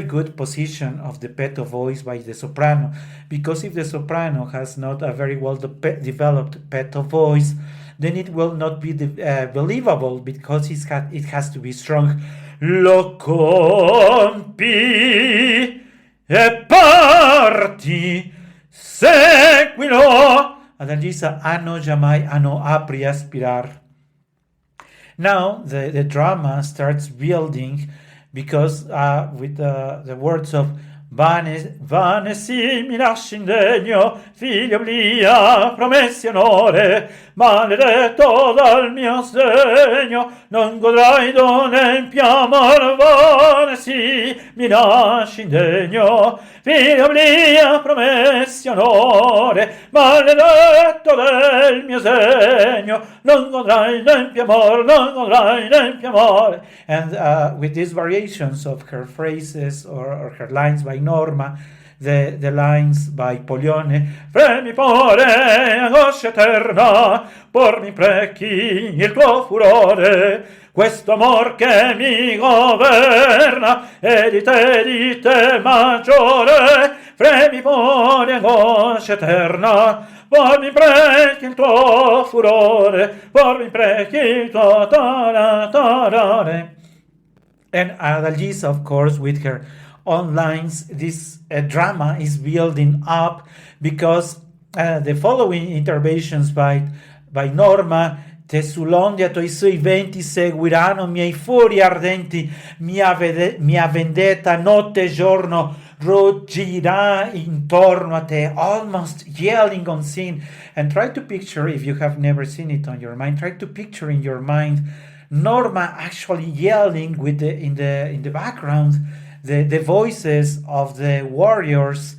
good position of the petto voice by the soprano, because if the soprano has not a very well developed petto voice, then it will not be believable, because it has to be strong. Lo compi e parti, seguilo. Adalgisa, ano jamais, ano apri aspirar. Now the drama starts building, because with the words of vane si mi lasci indegno, figlio oblia, promessi onore, maledetto dal mio segno, non godrai d'onempio amor, vane si mi lasci indegno, figlio oblia, promessi onore, maledetto del mio segno, non godrai d'empio amor, non godrai d'empio amore. And with these variations of her phrases or her lines by Norma, the lines by Pollione, fremi pore, angoscia eterna, por mi prechi il tuo furore, questo amor che mi governa, e di te maggiore, fremi pore, angoscia eterna, por mi prechi il tuo furore, por mi prechi il tuo tarare. And Adalgisa, of course, with her own lines, this drama is building up, because the following interventions by Norma, te sull'ondia tuoi suoi venti seguiranno miei furi ardenti, mia vendetta notte e giorno ruggirà intorno a te, almost yelling on scene. And try to picture, if you have never seen it on your mind, try to picture in your mind Norma actually yelling with in the background, the voices of the warriors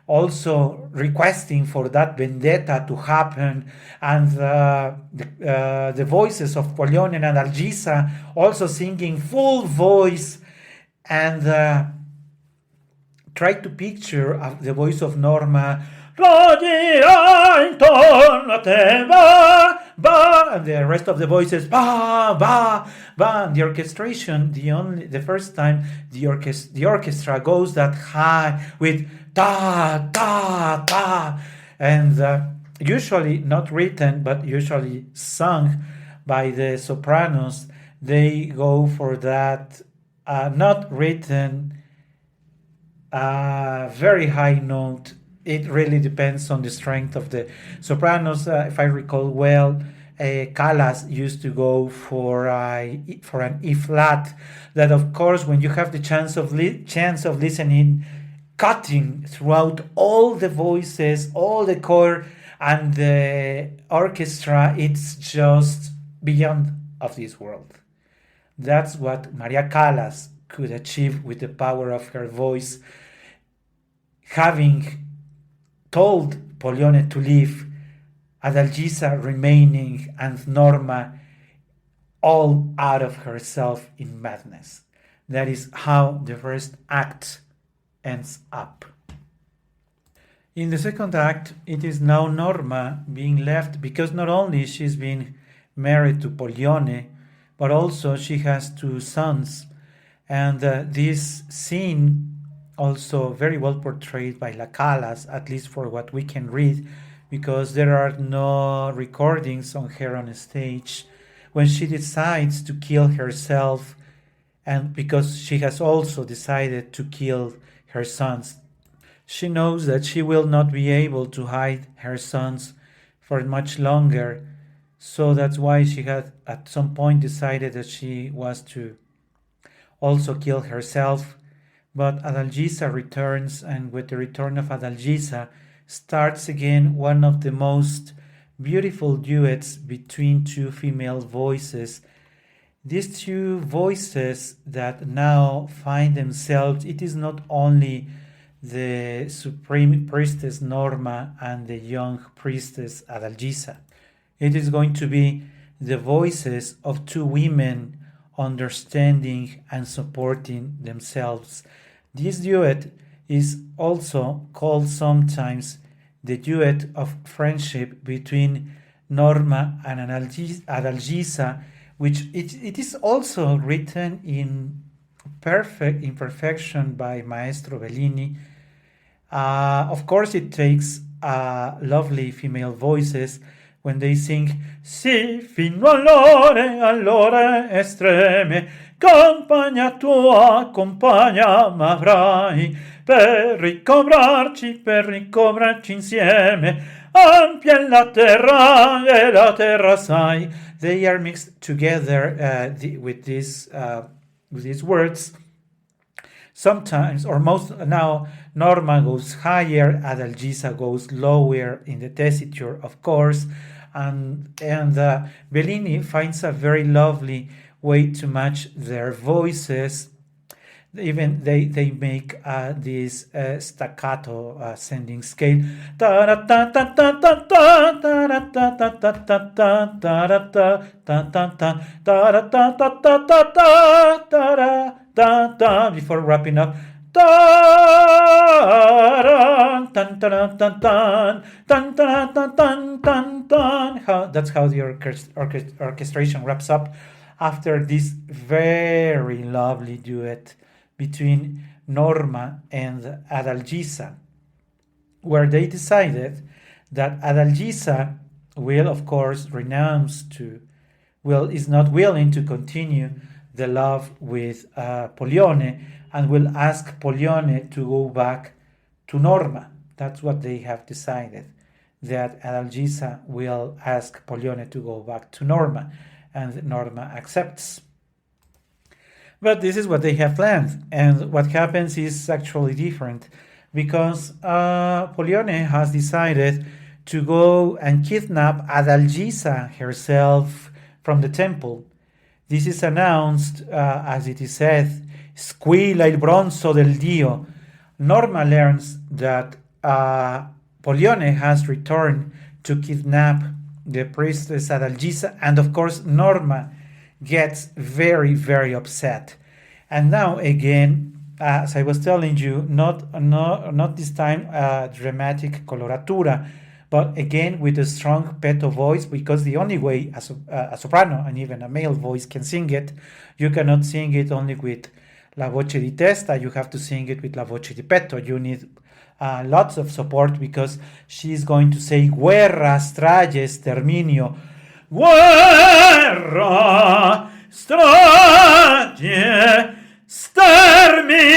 also requesting for that vendetta to happen, and the voices of Pollione and Adalgisa also singing full voice. And try to picture the voice of Norma, radirà intorno a te, va ba, and the rest of the voices ba ba ba. And the orchestration, the first time the orchestra goes that high with da da da, and usually not written but usually sung by the sopranos. They go for that not written very high note. It really depends on the strength of the sopranos. If I recall well, Callas used to go for an E flat. That, of course, when you have the chance of listening, cutting throughout all the voices, all the choir and the orchestra, it's just beyond of this world. That's what Maria Callas could achieve with the power of her voice, having told Pollione to leave, Adalgisa remaining, and Norma all out of herself in madness. That is how the first act ends up. In the second act, it is now Norma being left, because not only she's been married to Pollione, but also she has two sons. And this scene also very well portrayed by La Callas, at least for what we can read, because there are no recordings on her on stage, when she decides to kill herself, and because she has also decided to kill her sons. She knows that she will not be able to hide her sons for much longer, so that's why she had at some point decided that she was to also kill herself. But Adalgisa returns, and with the return of Adalgisa starts again one of the most beautiful duets between two female voices. These two voices that now find themselves, it is not only the supreme priestess Norma and the young priestess Adalgisa. It is going to be the voices of two women understanding and supporting themselves. This duet is also called sometimes the duet of friendship between Norma and Adalgisa, which it is also written in perfect imperfection by Maestro Bellini. Of course, it takes lovely female voices when they sing Si fino all'ore estreme compagna tua compagna m'avrai per ricovrarci insieme ampia è la terra e la terra sai. They are mixed together with these words. Sometimes, or most now, Norma goes higher, Adalgisa goes lower in the tessiture, of course, and Bellini finds a very lovely way to match their voices. Even they make this staccato ascending scale. Before wrapping up. That's how the orchestration wraps up after this very lovely duet between Norma and Adalgisa, where they decided that Adalgisa will, of course, is not willing to continue the love with Pollione, and will ask Pollione to go back to Norma. That's what they have decided, that Adalgisa will ask Pollione to go back to Norma, and Norma accepts. But this is what they have planned, and what happens is actually different, because Pollione has decided to go and kidnap Adalgisa herself from the temple. This is announced, as it is said, squilla il bronzo del Dio. Norma learns that Pollione has returned to kidnap the priestess Adalgisa, and of course Norma gets very, very upset. And now again, as I was telling you, not this time dramatic coloratura, but again with a strong petto voice, because the only way a soprano and even a male voice can sing it, you cannot sing it only with la voce di testa, you have to sing it with la voce di petto. You need lots of support, because she's going to say guerra, strage, sterminio. Guerra, strage, sterminio.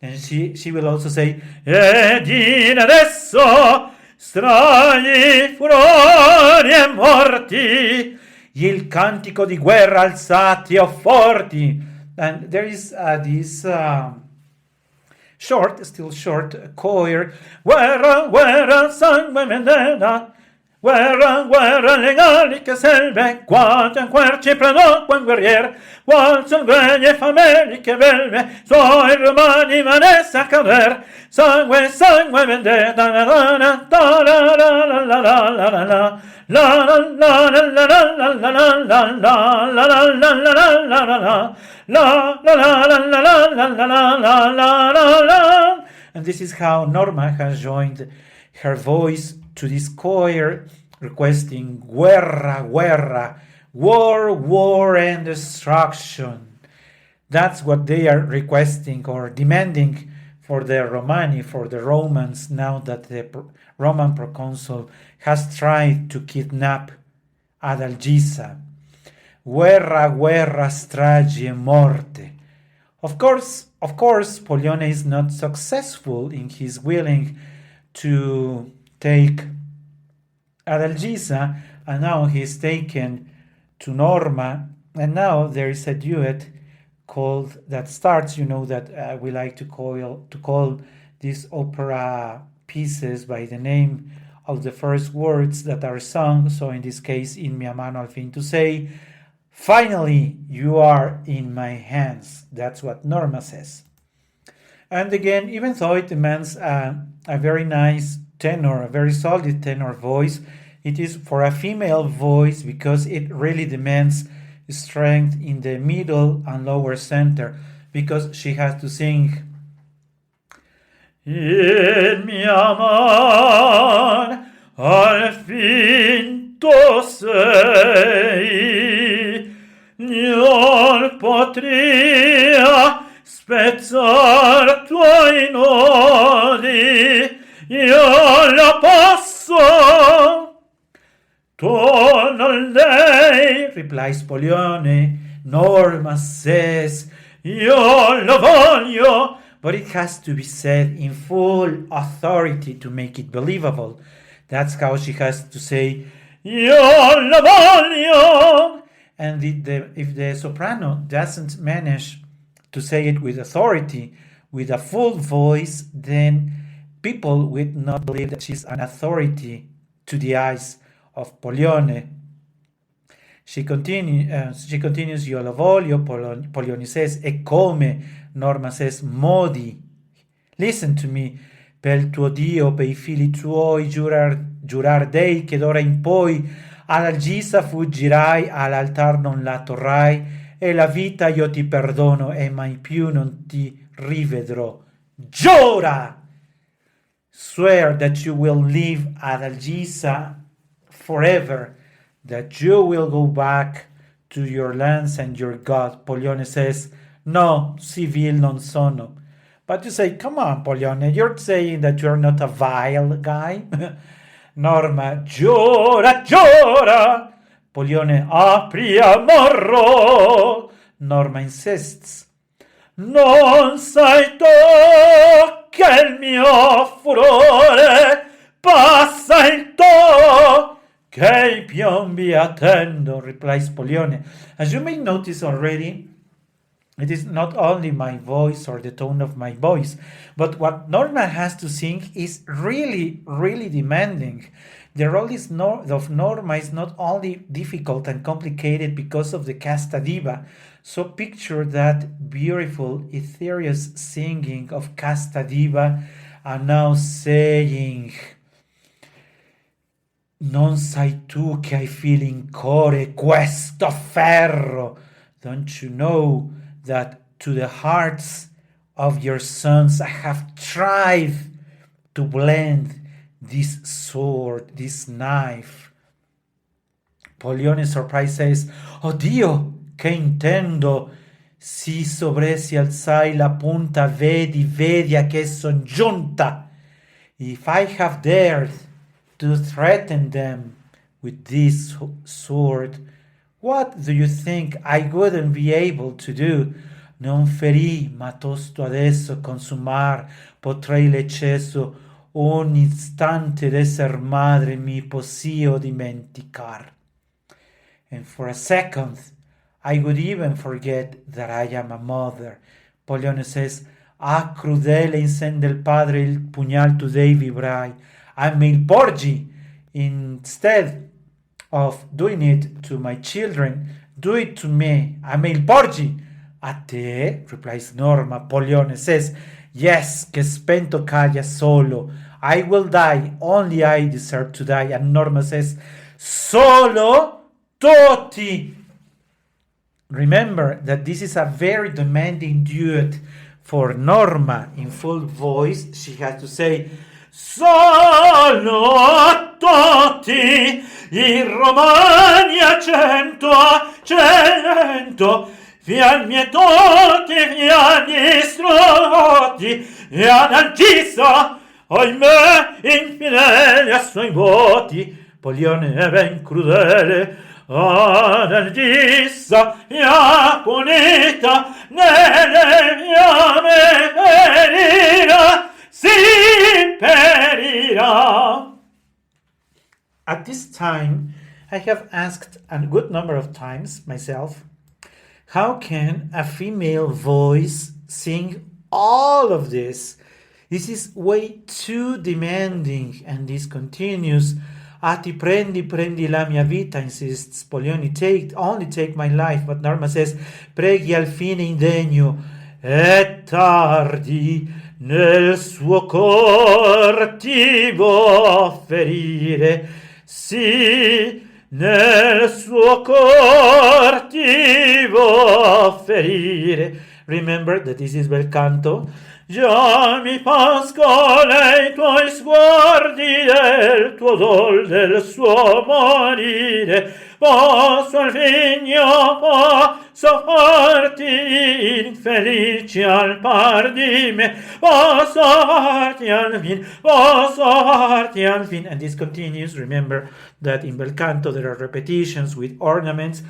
And she will also say, ed in adesso stragi, furori e morti, il cantico di guerra alzati o forti. And there is this still short choir. Guerra, guerra, sangue vendetta. Guerra, guerra, legali che serve, quanto querci prendò, quan guerrier, qual sanguigne fameli che velve, soi romani vanessa a cader, sangue, sangue vendetta, la la la la la la la la la la. And this is how Norma has joined her voice to this choir, requesting guerra, guerra, war, war, and destruction. That's what they are requesting or demanding for the Romani, for the Romans, now that the Roman proconsul has tried to kidnap Adalgisa. Guerra, guerra, strage, morte. Of course, Pollione is not successful in his willing to take Adalgisa, and now he's taken to Norma, and now there is a duet called that starts. You know that we like to call these opera pieces by the name of the first words that are sung. So in this case, in mia mano al fin, to say, finally you are in my hands. That's what Norma says. And again, even though it demands a very nice tenor, a very solid tenor voice, it is for a female voice, because it really demands strength in the middle and lower center, because she has to sing in mia man al fin tu sei, non potria spezzar tuoi nodi, io la posso. Tu non lei, replies Pollione. Norma says, io lo voglio, but it has to be said in full authority to make it believable. That's how she has to say, io lo voglio. And if the soprano doesn't manage to say it with authority, with a full voice, then people would not believe that she's an authority to the eyes of Pollione. She continues, io lo voglio. Pollione says, e come? Norma says, modi. Listen to me. Per tuo Dio, per i figli tuoi, giurar dei che d'ora in poi all'Algisa fuggirai, all'altar non la torrai, e la vita io ti perdono e mai più non ti rivedrò. Giura! Swear that you will live Adalgisa forever, that you will go back to your lands and your God. Pollione says, no, civil non sono. But you say, come on, Pollione, you're saying that you're not a vile guy. Norma, giura, giura. Pollione, apri a morro. Norma insists, non sai tu che il mio furore passa in to, che i piombi attendo, replies Pollione. As you may notice already, it is not only my voice or the tone of my voice, but what Norma has to sing is really, really demanding. The role of Norma is not only difficult and complicated because of the casta diva. So picture that beautiful, ethereal singing of casta diva, and now saying, non sai tu che hai fili in core questo ferro. Don't you know that to the hearts of your sons I have tried to blend this sword, this knife. Pollione, surprised, says, "Oh Dio, che intendo! Si sovresi alzai la punta, vedi a che son giunta. If I have dared to threaten them with this sword, what do you think I wouldn't be able to do? Non ferì, ma tosto adesso consumar potrei l'eccesso, un istante d'esser madre mi possio dimenticar. And for a second, I would even forget that I am a mother." Pollione says, "Ah, crudele, in sen del padre il pugnal today vibrai. I me il porgi. Instead of doing it to my children, do it to me. I me il porgi." "A te?" replies Norma. Pollione says, "Yes, che spento caglia solo. I will die, only I deserve to die." And Norma says, "Solo? Tutti!" Remember that this is a very demanding duet for Norma. In full voice, she has to say, "Solo tutti i romani a cento, fian mietoti, fian distrutti, e ad Ancisa, oimè, infedele a suoi voti." Pollione è ben crudele, ad Ancisa, mia punita, nelle fiamme perirà, si perirà. At this time, I have asked a good number of times myself, how can a female voice sing all of this? This is way too demanding, and this continues. "Ah, ti prendi la mia vita," insists Pollione, only take my life. But Norma says, "Preghi al fine indegno, è tardi nel suo cor ti vo ferire, sì, nel suo cor ti vo ferire." Remember that this is bel canto. "Già mi pascola i tuoi sguardi, del tuo dol, del suo morire, posso al vigno, posso farti infelice al par di me, posso farti al fin." And this continues. Remember that in bel canto there are repetitions with ornaments.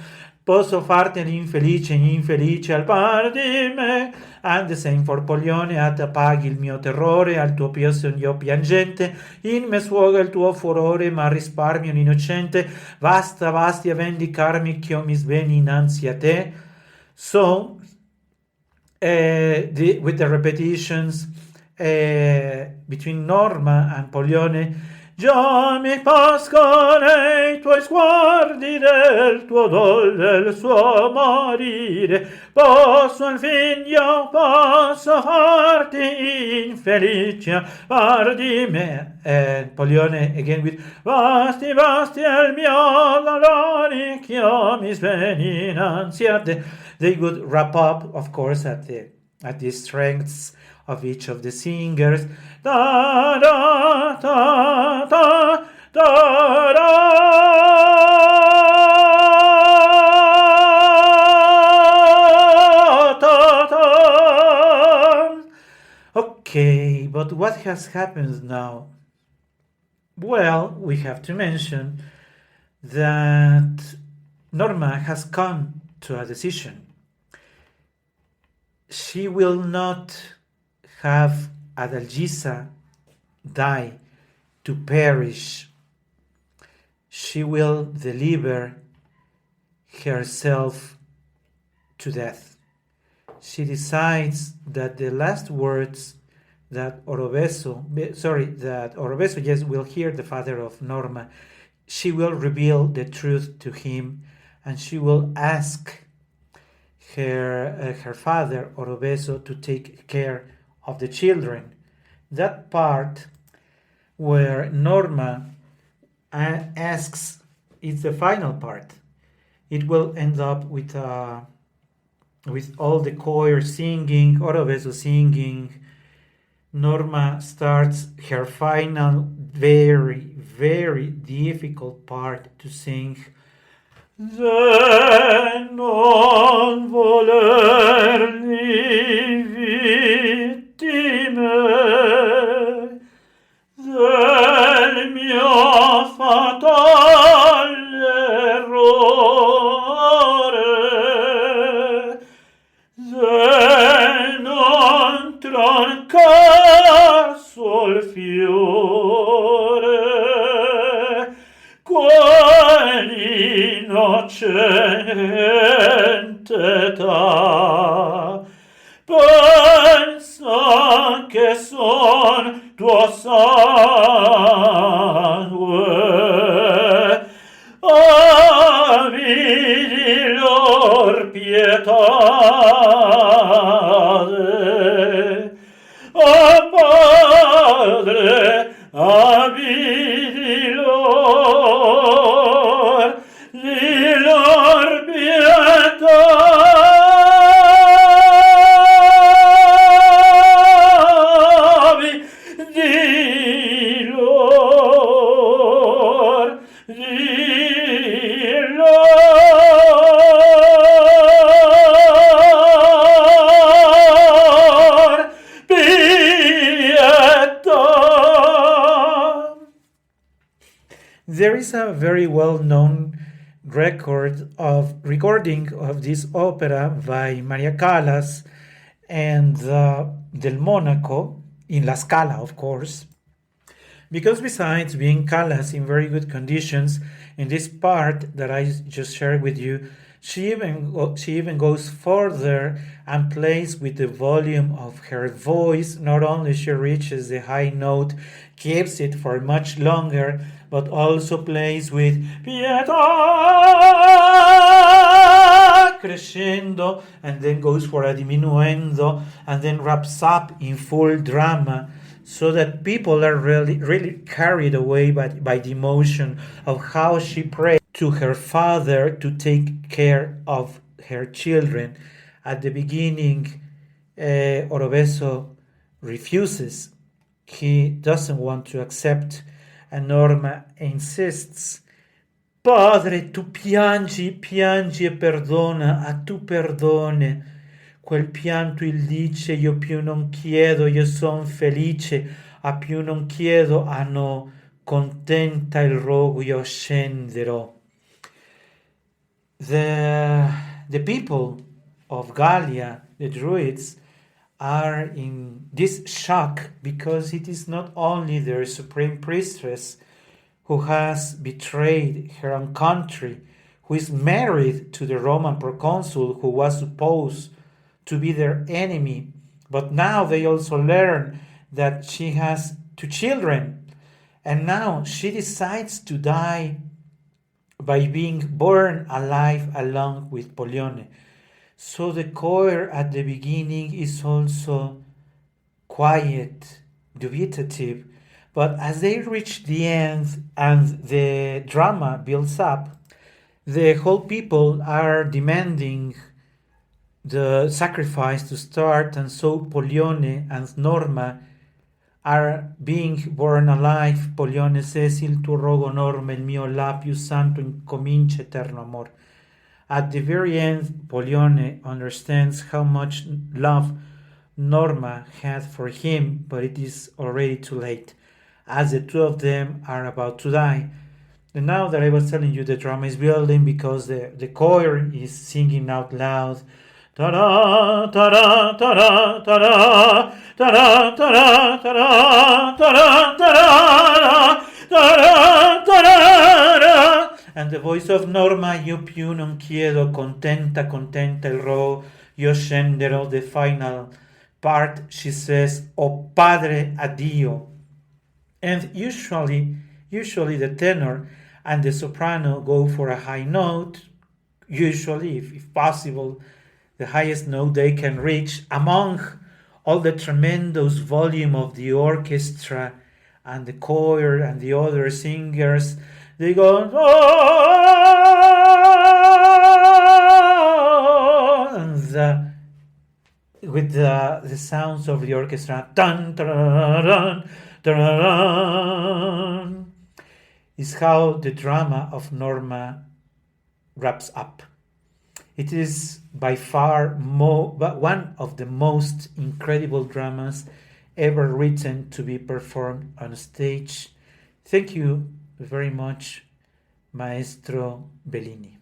"Posso farti infelice al par di me." And the same for Pollione. "A te paghi il mio terrore, al tuo pieso io piangente, in me sfoga il tuo furore, ma risparmio l'innocente, basta a vendicarmi ch'io mi sveni innanzi a te." So, with the repetitions between Norma and Pollione, "Già mi pascola i tuoi sguardi, del tuo dol, del suo morire, posso al fin io posso farti infelice par di me." And Pollione again with, basti al mio dolore, ch'io mi sveni innanzi a te." They would wrap up, of course, at the strengths of each of the singers. Da da da da da da da da. Okay, but what has happened now? Well, we have to mention that Norma has come to a decision. She will not have Adalgisa die, to perish. She will deliver herself to death. She decides that the last words that Orobeso, yes, will hear, the father of Norma, she will reveal the truth to him, and she will ask her father, Orobeso, to take care of the children. That part where Norma asks is the final part. It will end up with all the choir singing, Orobeso singing, Norma starts her final, very, very difficult part to sing. Se non volerni vittime del mio fatale errore, se non troncar sul fiore quell'innocente età, pensa che son tuo sangue, avidi lor pietade, oh Padre, avidi lor, di lor pietà, di lor, di lor pietà. There is a very well-known recording of this opera by Maria Callas and Del Monaco in La Scala, of course, because besides being Callas in very good conditions, in this part that I just shared with you, she even goes further and plays with the volume of her voice. Not only she reaches the high note, keeps it for much longer, but also plays with pietà crescendo, and then goes for a diminuendo, and then wraps up in full drama, so that people are really carried away by the emotion of how she prayed to her father to take care of her children. At the beginning, Orobeso refuses. He doesn't want to accept, and Norma insists. Padre, tu piangi, piangi e perdona, a tu perdone. Quel pianto il dice, io più non chiedo, io son felice, a più non chiedo, a no, contenta il rogo, io scenderò. The people of Gallia, the Druids, are in this shock because it is not only their supreme priestess who has betrayed her own country, who is married to the Roman proconsul who was supposed to be their enemy, but now they also learn that she has two children, and now she decides to die by being born alive along with Pollione. So the choir at the beginning is also quiet, dubitative, but as they reach the end and the drama builds up, the whole people are demanding the sacrifice to start, and so Pollione and Norma are being born alive. Pollione says, il tuo rogo Norma, il mio là più santo incomincia eterno amor. At the very end, Pollione understands how much love Norma had for him, but it is already too late, as the two of them are about to die. And now that I was telling you, the drama is building because the choir is singing out loud, ta-da, ta-da, ta-da, ta-da, ta-da, ta-da, ta-da, ta-da, ta-da, ta-da, ta-da. And the voice of Norma, io più non chiedo, contenta, contenta il ro, io scenderò. The final part, she says, O Padre, addio. And usually the tenor and the soprano go for a high note, usually, if possible, the highest note they can reach among all the tremendous volume of the orchestra and the choir and the other singers. They go, oh, and with the sounds of the orchestra, dun, dun, dun, dun, dun, is how the drama of Norma wraps up. It is by far one of the most incredible dramas ever written to be performed on stage. Thank you very much, Maestro Bellini.